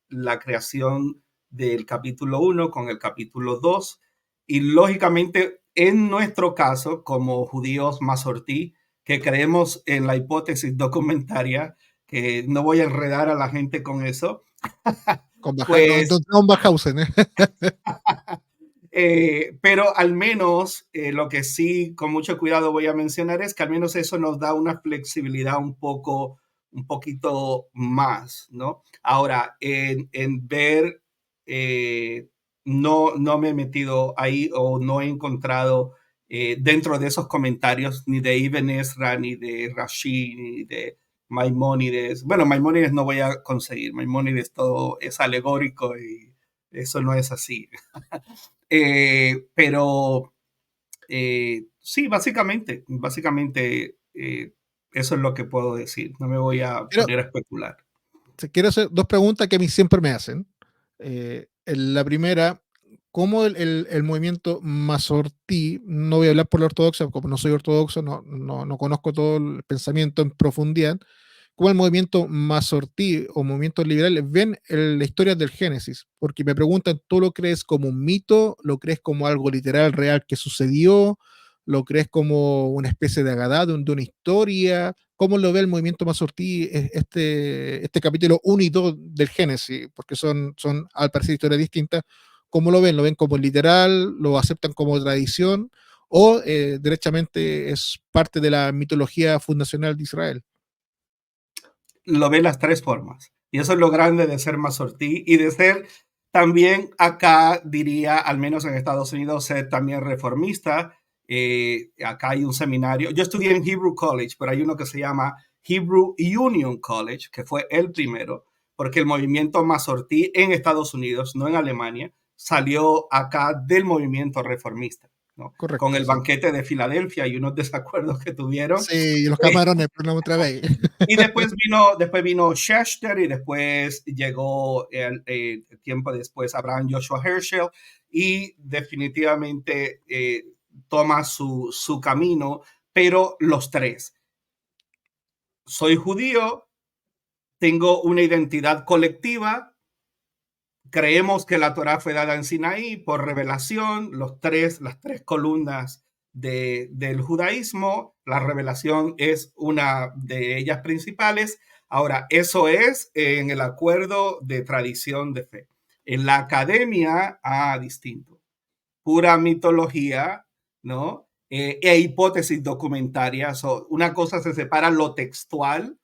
la creación del capítulo 1 con el capítulo 2 y lógicamente, en nuestro caso, como judíos mazortí, que creemos en la hipótesis documentaria, que no voy a enredar a la gente con eso, pues,
Con Bajausen, ¿eh?
pero al menos lo que sí con mucho cuidado voy a mencionar es que al menos eso nos da una flexibilidad un poquito más, ¿no? Ahora, en ver no me he metido ahí o no he encontrado dentro de esos comentarios ni de Ibn Ezra, ni de Rashi, ni de Maimónides. Bueno, Maimónides no voy a conseguir. Maimónides todo es alegórico y eso no es así. Pero sí, básicamente eso es lo que puedo decir. No me voy a
Quiero,
poner a especular.
quiero hacer dos preguntas que a mí siempre me hacen. La primera, ¿cómo el movimiento Masortí, no voy a hablar por la ortodoxa, como no soy ortodoxo, no conozco todo el pensamiento en profundidad, cómo el movimiento Masortí o movimientos liberales ven la historia del Génesis? Porque me preguntan, ¿tú lo crees como un mito? ¿Lo crees como algo literal, real que sucedió? ¿Lo crees como una especie de agadá, de una historia? ¿Cómo lo ve el movimiento Masortí este capítulo 1 y 2 del Génesis? Porque son al parecer historias distintas. ¿Cómo lo ven? ¿Lo ven como literal? ¿Lo aceptan como tradición? ¿O derechamente es parte de la mitología fundacional de Israel?
Lo ve las 3 formas. Y eso es lo grande de ser mazortí y de ser también acá, diría, al menos en Estados Unidos, ser también reformista. Acá hay un seminario. Yo estudié en Hebrew College, pero hay uno que se llama Hebrew Union College, que fue el primero, porque el movimiento mazortí en Estados Unidos, no en Alemania, salió acá del movimiento reformista, ¿no? Con
Correcto,
el
sí.
banquete de Filadelfia y unos desacuerdos que tuvieron.
Sí, y los camarones, pero no otra vez.
Y después vino Schechter y después llegó tiempo después Abraham Joshua Herschel y definitivamente toma su camino, pero los tres. Soy judío, tengo una identidad colectiva, creemos que la Torá fue dada en Sinaí por revelación, las 3 columnas del judaísmo, la revelación es una de ellas principales. Ahora, eso es en el acuerdo de tradición de fe. En la academia, distinto. Pura mitología, ¿no? E hipótesis documentarias. Una cosa se separa lo textual,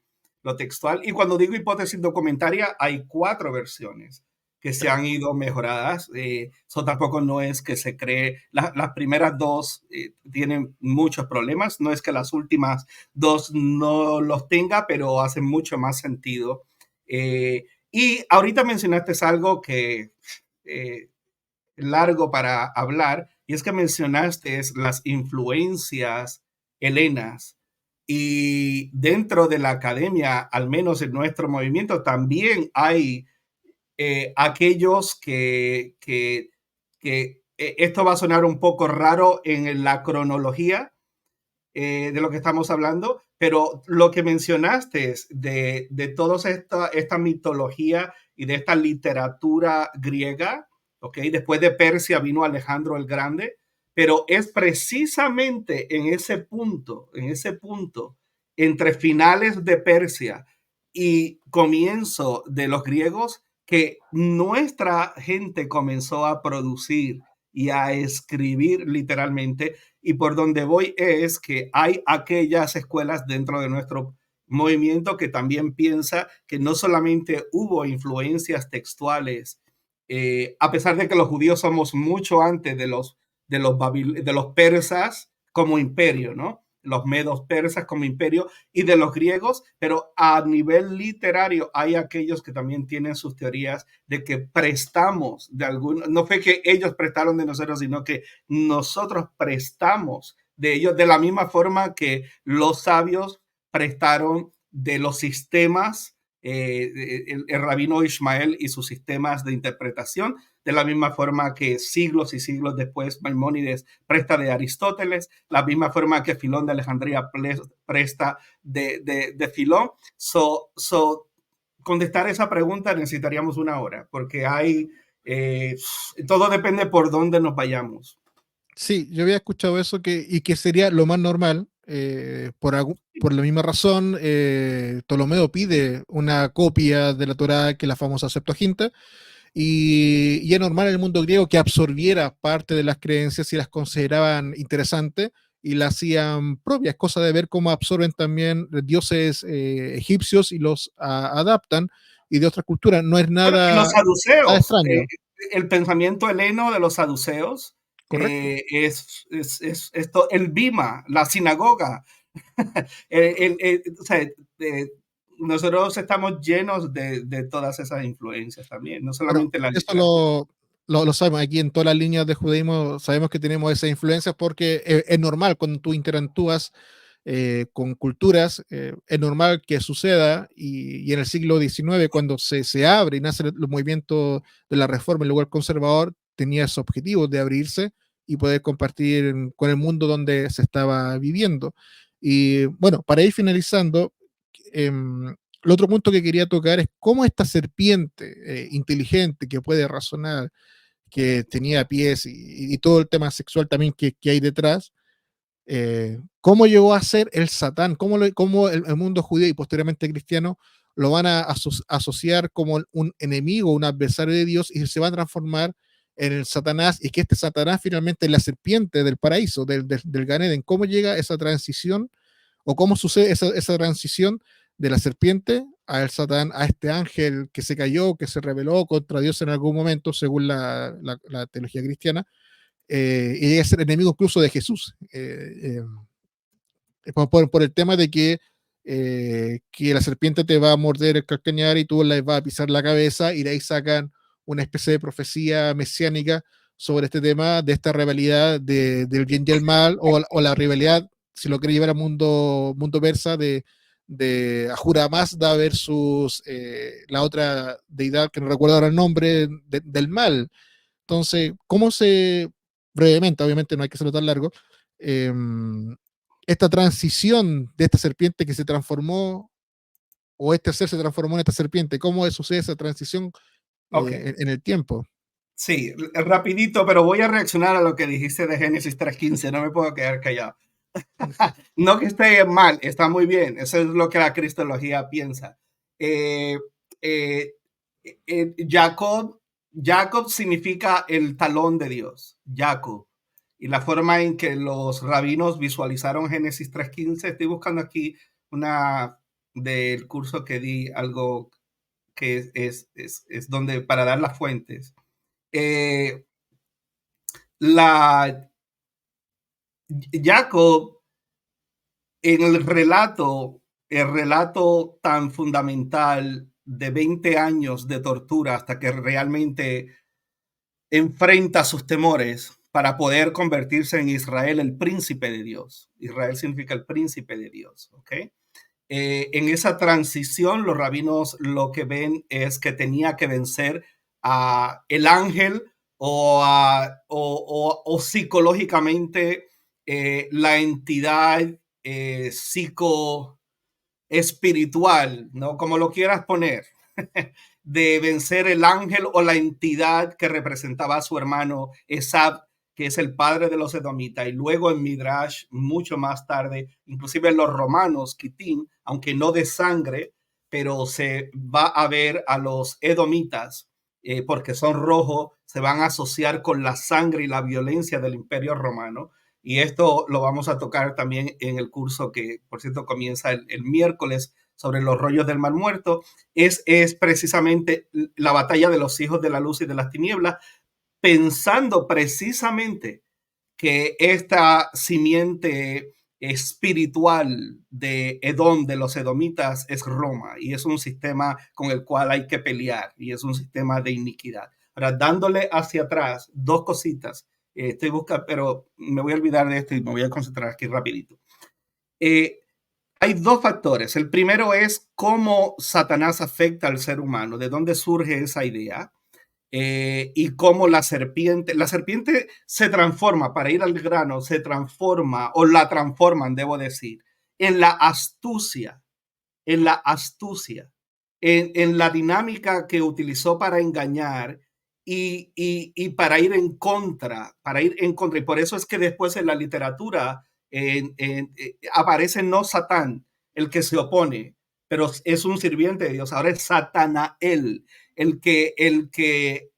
y cuando digo hipótesis documentaria, hay 4 versiones que se han ido mejoradas. Eso tampoco no es que se cree, las primeras 2 tienen muchos problemas, no es que las últimas 2 no los tenga, pero hacen mucho más sentido. Y ahorita mencionaste algo que largo para hablar, y es que mencionaste las influencias helenas. Y dentro de la academia, al menos en nuestro movimiento, también hay aquellos que esto va a sonar un poco raro en la cronología de lo que estamos hablando, pero lo que mencionaste es de toda esta mitología y de esta literatura griega, ¿ok? Después de Persia vino Alejandro el Grande, pero es precisamente en ese punto, entre finales de Persia y comienzo de los griegos, que nuestra gente comenzó a producir y a escribir literalmente, y por donde voy es que hay aquellas escuelas dentro de nuestro movimiento que también piensa que no solamente hubo influencias textuales, a pesar de que los judíos somos mucho antes de los persas como imperio, ¿no? Los medos persas como imperio y de los griegos, pero a nivel literario hay aquellos que también tienen sus teorías de que prestamos de algún, no fue que ellos prestaron de nosotros, sino que nosotros prestamos de ellos de la misma forma que los sabios prestaron de los sistemas, el rabino Ismael y sus sistemas de interpretación, de la misma forma que siglos y siglos después Maimónides presta de Aristóteles, la misma forma que Filón de Alejandría presta de Filón. Contestar esa pregunta necesitaríamos una hora, porque hay, todo depende por dónde nos vayamos.
Sí, yo había escuchado eso y que sería lo más normal. Por la misma razón, Ptolomeo pide una copia de la Torá, que es la famosa Septuaginta, y es normal en el mundo griego que absorbiera parte de las creencias y las consideraban interesantes y las hacían propias, cosa de ver cómo absorben también dioses egipcios y los adaptan y de otras culturas. No es
Bueno, y los
nada, nada
saduceos,
extraño,
el pensamiento heleno de los saduceos
¿correcto?
es esto, el bima, la sinagoga. O sea, nosotros estamos llenos de todas esas influencias también, no
Bueno,
solamente la
eso
literatura.
lo sabemos. Aquí en todas las líneas de judaísmo sabemos que tenemos esa influencia porque es normal cuando tú interactúas con culturas, es normal que suceda y en el siglo XIX, cuando se abre y nace el movimiento de la reforma, el lugar conservador tenía ese objetivo de abrirse y poder compartir con el mundo donde se estaba viviendo. Y bueno, para ir finalizando, el otro punto que quería tocar es cómo esta serpiente inteligente que puede razonar, que tenía pies y todo el tema sexual también que hay detrás, cómo llegó a ser el Satán, cómo el mundo judío y posteriormente cristiano lo van a asociar como un enemigo, un adversario de Dios y se va a transformar en el Satanás y que este Satanás finalmente es la serpiente del paraíso, del Gan Eden. ¿Cómo llega esa transición o cómo sucede esa transición de la serpiente a el Satán, a este ángel que se cayó, que se rebeló contra Dios en algún momento, según la teología cristiana, y llega a ser enemigo incluso de Jesús? Por el tema de que la serpiente te va a morder el calcañar y tú le vas a pisar la cabeza, y de ahí sacan una especie de profecía mesiánica sobre este tema, de esta rivalidad del bien y el mal, o la rivalidad, si lo quiere llevar al mundo persa, de Ahura Mazda versus la otra deidad que no recuerdo ahora el nombre, del mal. Entonces, ¿cómo se, brevemente, obviamente no hay que hacerlo tan largo, eh, esta transición de esta serpiente que se transformó, o este ser se transformó en esta serpiente, cómo sucede esa transición
Ok,
en el tiempo?
sí, rapidito, pero voy a reaccionar a lo que dijiste de Génesis 3:15, no me puedo quedar callado. No que esté mal, está muy bien, eso es lo que la cristología piensa. Eh, eh, Jacob, Jacob significa el talón de Dios, Jacob. Y la forma en que los rabinos visualizaron Génesis 3:15, estoy buscando aquí una del curso que di, algo que es donde para dar las fuentes. Eh, la Jacob en el relato tan fundamental de 20 años de tortura hasta que realmente enfrenta sus temores para poder convertirse en Israel, el príncipe de Dios. Israel significa el príncipe de Dios, ¿ok? En esa transición, los rabinos lo que ven es que tenía que vencer a el ángel o psicológicamente la entidad psico espiritual, ¿no? Como lo quieras poner, de vencer el ángel o la entidad que representaba a su hermano Esab, que es el padre de los edomitas, y luego en Midrash, mucho más tarde, inclusive los romanos, Kitim, aunque no de sangre, pero se va a ver a los edomitas, porque son rojos, se van a asociar con la sangre y la violencia del imperio romano. Y esto lo vamos a tocar también en el curso que, por cierto, comienza el miércoles sobre los rollos del Mar Muerto. Es precisamente la batalla de los hijos de la luz y de las tinieblas, pensando precisamente que esta simiente espiritual de Edom, de los edomitas, es Roma y es un sistema con el cual hay que pelear y es un sistema de iniquidad. Ahora, dándole hacia atrás, dos cositas. Estoy buscando, pero me voy a olvidar de esto y me voy a concentrar aquí rapidito. Hay dos factores. El primero es cómo Satanás afecta al ser humano, de dónde surge esa idea. Y cómo la serpiente se transforma, para ir al grano, se transforma, o la transforman, debo decir, en la astucia, en la astucia, en la dinámica que utilizó para engañar y para ir en contra, y por eso es que después en la literatura aparece no Satán, el que se opone, pero es un sirviente de Dios, ahora es Satanael, el que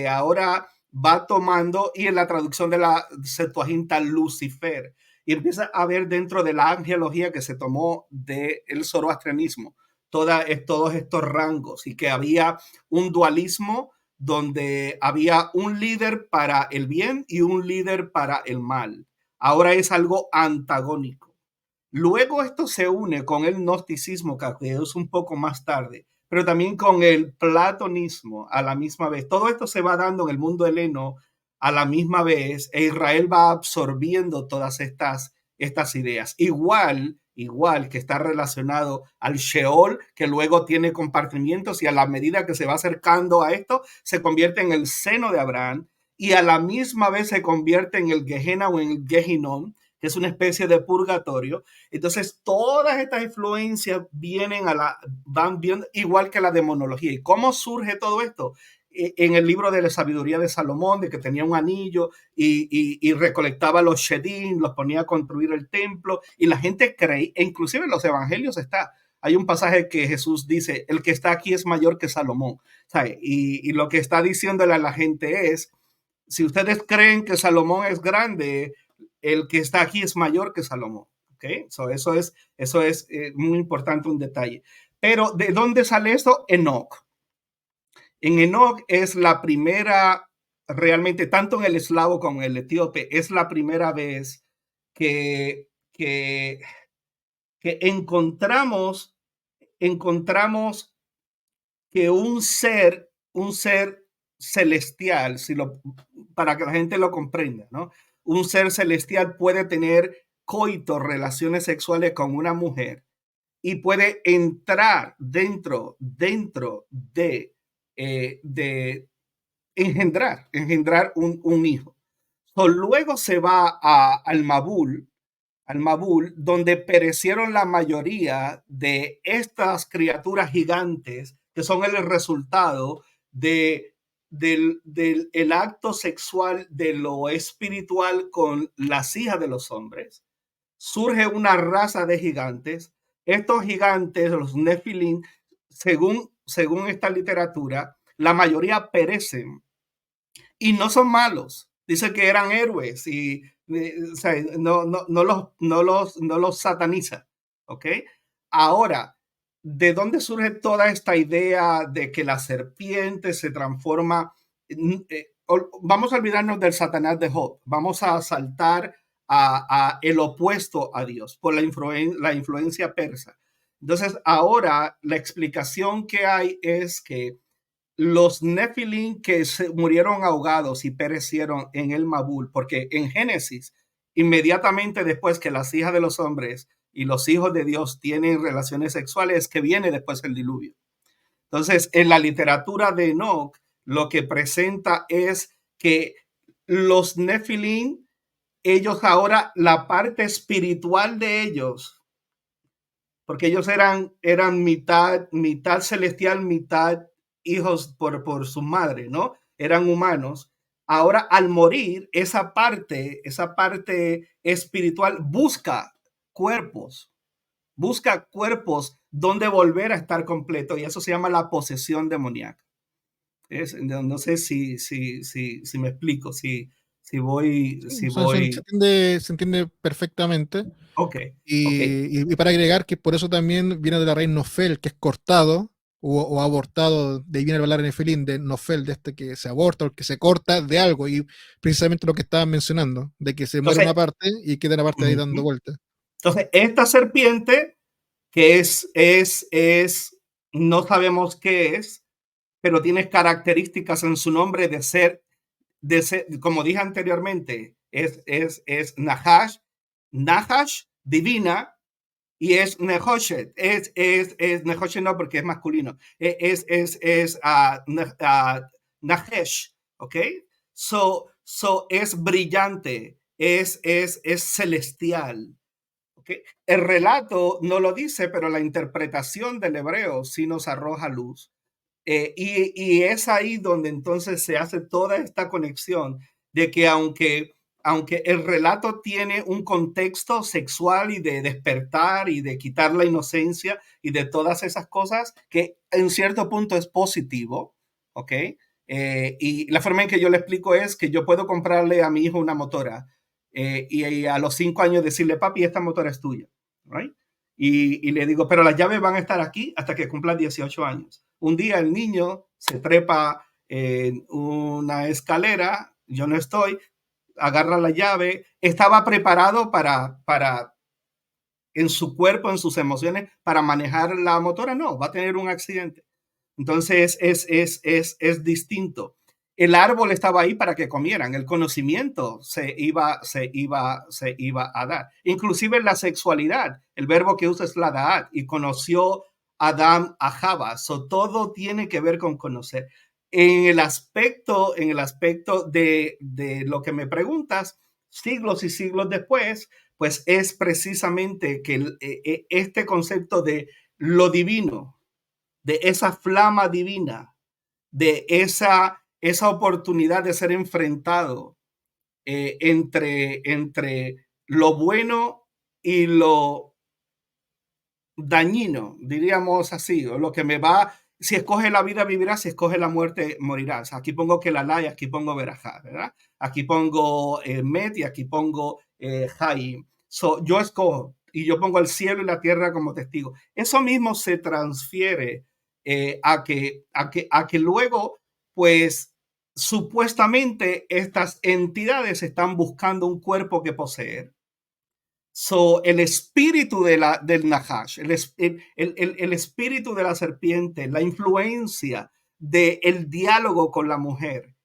ahora va tomando, y en la traducción de la Septuaginta, Lucifer, y empieza a ver dentro de la angelología que se tomó del zoroastrianismo todos estos rangos, y que había un dualismo donde había un líder para el bien y un líder para el mal. Ahora es algo antagónico. Luego esto se une con el gnosticismo, que es un poco más tarde, pero también con el platonismo a la misma vez. Todo esto se va dando en el mundo heleno a la misma vez, e Israel va absorbiendo todas estas ideas. Igual que está relacionado al Sheol, que luego tiene compartimientos, y a la medida que se va acercando a esto, se convierte en el seno de Abraham, y a la misma vez se convierte en el Gehenna o en el Gehinom, que es una especie de purgatorio. Entonces, todas estas influencias van viendo, igual que la demonología. ¿Y cómo surge todo esto? En el libro de la sabiduría de Salomón, de que tenía un anillo y recolectaba los shedim, los ponía a construir el templo, y la gente cree, e inclusive en los evangelios hay un pasaje que Jesús dice, el que está aquí es mayor que Salomón, ¿sabe? Y lo que está diciéndole a la gente es, si ustedes creen que Salomón es grande, el que está aquí es mayor que Salomón. ¿Okay? Eso es muy importante, un detalle. Pero ¿de dónde sale esto? Enoch. En Enoch es la primera, realmente, tanto en el eslavo como en el etíope, es la primera vez que encontramos que un ser celestial, para que la gente lo comprenda, ¿no? Un ser celestial puede tener coito, relaciones sexuales con una mujer, y puede entrar dentro de engendrar un hijo. Luego se va al Mabul, donde perecieron la mayoría de estas criaturas gigantes, que son el resultado del acto sexual de lo espiritual con las hijas de los hombres. Surge una raza de gigantes. Estos gigantes, los Nefilim, según esta literatura, la mayoría perecen y no son malos. Dice que eran héroes y o sea, no los sataniza. ¿Ok? Ahora, ¿de dónde surge toda esta idea de que la serpiente se transforma? Vamos a olvidarnos del Satanás de Job. Vamos a saltar a el opuesto a Dios por la influencia persa. Entonces, ahora la explicación que hay es que los Nefilim que se murieron ahogados y perecieron en el Mabul, porque en Génesis, inmediatamente después que las hijas de los hombres y los hijos de Dios tienen relaciones sexuales, que viene después el diluvio. Entonces, en la literatura de Enoch, lo que presenta es que los Nefilim, ellos ahora, la parte espiritual de ellos, porque ellos eran mitad celestial, mitad hijos por su madre, ¿no? Eran humanos. Ahora, al morir, esa parte espiritual busca cuerpos donde volver a estar completo, y eso se llama la posesión demoníaca. No sé si me explico, si voy,
Sí,
si voy.
se entiende perfectamente.
Ok, ok.
Y para agregar que por eso también viene de la raíz nofel, que es cortado o abortado, de ahí viene el hablar en Efilín, de nofel, de este que se aborta o que se corta de algo, y precisamente lo que estaban mencionando, de que se muere
Entonces,
una parte y queda una parte ahí dando vueltas.
entonces esta serpiente que no sabemos qué es, pero tiene características en su nombre de ser, como dije anteriormente, es Nahash, divina, y es Nehoshet. Es Nehoshet no porque es masculino. Nahesh, ¿ok? Es brillante, es celestial. ¿Okay? El relato no lo dice, pero la interpretación del hebreo sí nos arroja luz. Y es ahí donde entonces se hace toda esta conexión de que aunque el relato tiene un contexto sexual y de despertar y de quitar la inocencia y de todas esas cosas, que en cierto punto es positivo, ¿ok? Y la forma en que yo le explico es que yo puedo comprarle a mi hijo una motora y a los 5 años decirle, papi, esta motora es tuya, ¿right? Y le digo, pero las llaves van a estar aquí hasta que cumpla 18 años. Un día el niño se trepa en una escalera, yo no estoy, agarra la llave, estaba preparado para en su cuerpo, en sus emociones, para manejar la motora, no, va a tener un accidente. Entonces es distinto. El árbol estaba ahí para que comieran, el conocimiento se iba a dar. Inclusive la sexualidad, el verbo que usa es la da'at, y conoció Adán a Java. So, todo tiene que ver con conocer. En el aspecto de lo que me preguntas, siglos y siglos después, pues es precisamente que este concepto de lo divino, de esa flama divina, de esa oportunidad de ser enfrentado entre lo bueno y lo dañino, diríamos así, o lo que me va, si escoge la vida vivirás, si escoge la muerte morirás. Aquí pongo que la y aquí pongo verajá, ¿verdad? Aquí pongo Met y aquí pongo Jaim. Yo escojo y yo pongo el cielo y la tierra como testigo. Eso mismo se transfiere a que luego, pues, supuestamente estas entidades están buscando un cuerpo que poseer. El espíritu del Nahash, el espíritu de la serpiente, la influencia del diálogo con la mujer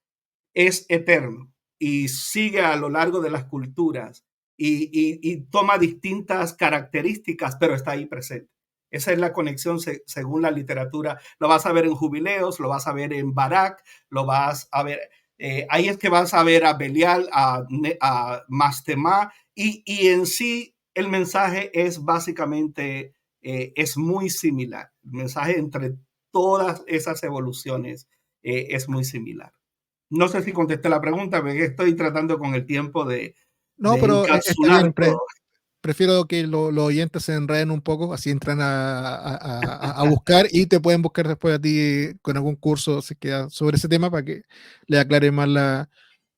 es eterno y sigue a lo largo de las culturas y toma distintas características, pero está ahí presente. Esa es la conexión según la literatura. Lo vas a ver en Jubileos, lo vas a ver en Barak, lo vas a ver. Ahí es que vas a ver a Belial, a Mastema, y en sí el mensaje es básicamente, es muy similar. El mensaje entre todas esas evoluciones es muy similar. No sé si contesté la pregunta, porque estoy tratando con el tiempo de,
No,
de
pero está bien,
encapsular todo.
prefiero que los oyentes se enreden un poco, así entran a buscar y te pueden buscar después a ti con algún curso si queda sobre ese tema para que le aclare más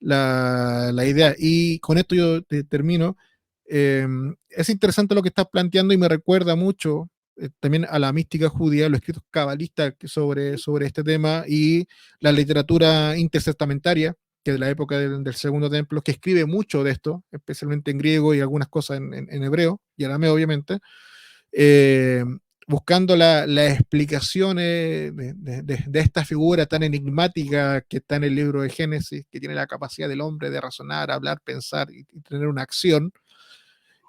la idea. Y con esto yo termino. Es interesante lo que estás planteando y me recuerda mucho también a la mística judía, los escritos cabalistas sobre este tema y la literatura intertestamentaria que de la época del Segundo Templo, que escribe mucho de esto, especialmente en griego y algunas cosas en hebreo y arameo, obviamente, eh, buscando las explicaciones de esta figura tan enigmática que está en el libro de Génesis, que tiene la capacidad del hombre de razonar, hablar, pensar y tener una acción,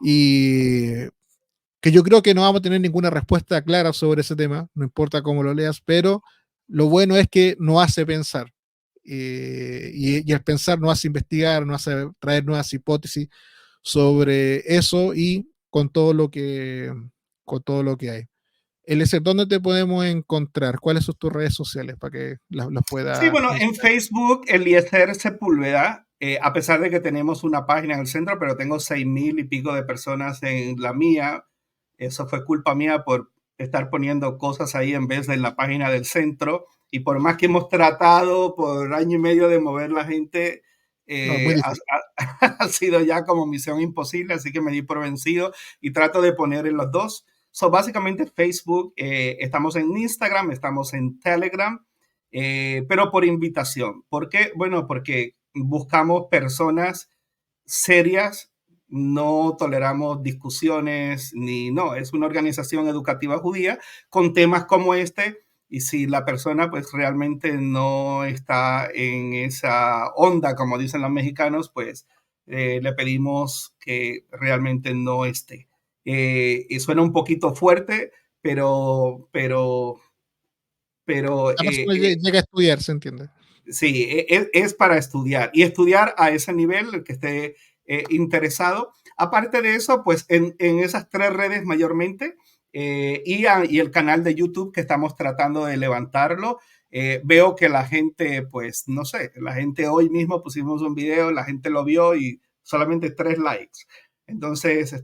y que yo creo que no vamos a tener ninguna respuesta clara sobre ese tema, no importa cómo lo leas, pero lo bueno es que nos hace pensar. Y el pensar nos hace investigar, nos hace traer nuevas hipótesis sobre eso y con todo lo que hay. Eliezer, ¿dónde te podemos encontrar? ¿Cuáles son tus redes sociales para que las
Sí,
puedas
bueno, en
mencionar?
Facebook, Eliezer Sepúlveda, a pesar de que tenemos una página en el centro, pero tengo 6,000 y pico de personas en la mía. Eso fue culpa mía por estar poniendo cosas ahí en vez de en la página del centro. Y por más que hemos tratado por año y medio de mover la gente,
No, muy
ha,
difícil.
ha sido ya como misión imposible, así que me di por vencido y trato de poner en los dos. So, básicamente Facebook, estamos en Instagram, estamos en Telegram, pero por invitación. ¿Por qué? Bueno, porque buscamos personas serias, no toleramos discusiones, ni no, es una organización educativa judía con temas como este, y si la persona pues realmente no está en esa onda, como dicen los mexicanos, pues le pedimos que realmente no esté. Y suena un poquito fuerte, pero, pero, pero
La persona llega a estudiar, ¿se entiende?
sí, es para estudiar y estudiar a ese nivel, el que esté interesado. Aparte de eso, pues en esas tres redes mayormente y el canal de YouTube que estamos tratando de levantarlo, veo que la gente, pues no sé, la gente hoy mismo pusimos un video, la gente lo vio y solamente 3 likes. Entonces,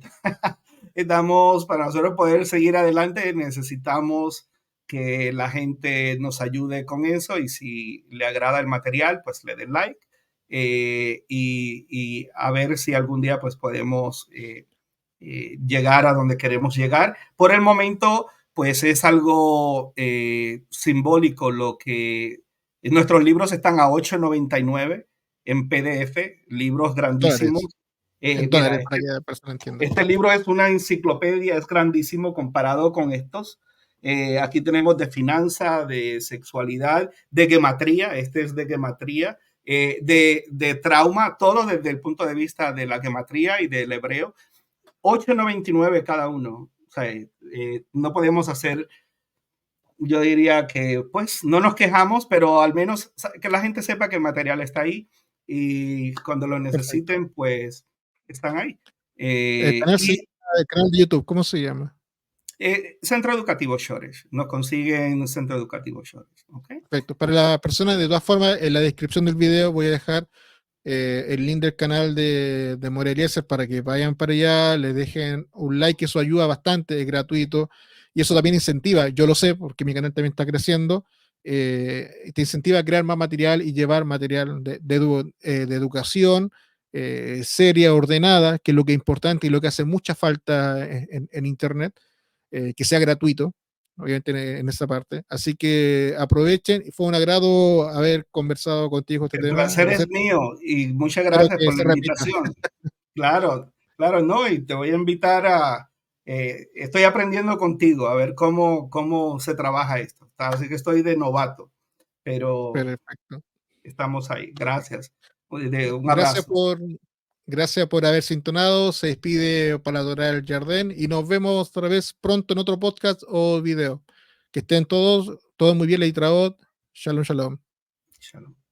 estamos, para nosotros poder seguir adelante, necesitamos que la gente nos ayude con eso y si le agrada el material, pues le den like y a ver si algún día pues podemos llegar a donde queremos llegar. Por el momento, pues es algo simbólico lo que nuestros libros están a 8.99 en PDF, libros grandísimos.
Dólares. En
Mira,
dólares, para que la persona entienda.
este libro es una enciclopedia, es grandísimo comparado con estos. Aquí tenemos de finanza, de sexualidad, de gematría, este es de gematría, de trauma, todo desde el punto de vista de la gematría y del hebreo. 8.99 cada uno. O sea, no podemos hacer, yo diría que pues no nos quejamos, pero al menos que la gente sepa que el material está ahí y cuando lo
Perfecto.
necesiten, pues están ahí.
El canal se
Y
llama, el canal de YouTube, ¿cómo se llama?
Centro Educativo Shores, nos consiguen Centro Educativo Shores, ¿ok?
Perfecto. Para la persona, de todas formas, en la descripción del video voy a dejar el link del canal de More Eliezer para que vayan para allá, le dejen un like, eso ayuda bastante, es gratuito y eso también incentiva, yo lo sé porque mi canal también está creciendo, te incentiva a crear más material y llevar material de educación seria, ordenada, que es lo que es importante y lo que hace mucha falta en Internet, que sea gratuito, obviamente en esa parte. Así que aprovechen, fue un agrado haber conversado contigo este
El
tema,
placer es
Eliezer.
mío y muchas
Espero
gracias
que
por la
se repita.
invitación. Claro, claro, no, y te voy a invitar a, estoy aprendiendo contigo a ver cómo se trabaja esto. Así que estoy de novato, pero
Perfecto.
estamos ahí. Gracias. Un
Gracias
abrazo.
por, gracias por haber sintonado. Se despide para adorar el Jardín y nos vemos otra vez pronto en otro podcast o video. Que estén todos muy bien, Leitraot. Shalom, shalom.
Shalom.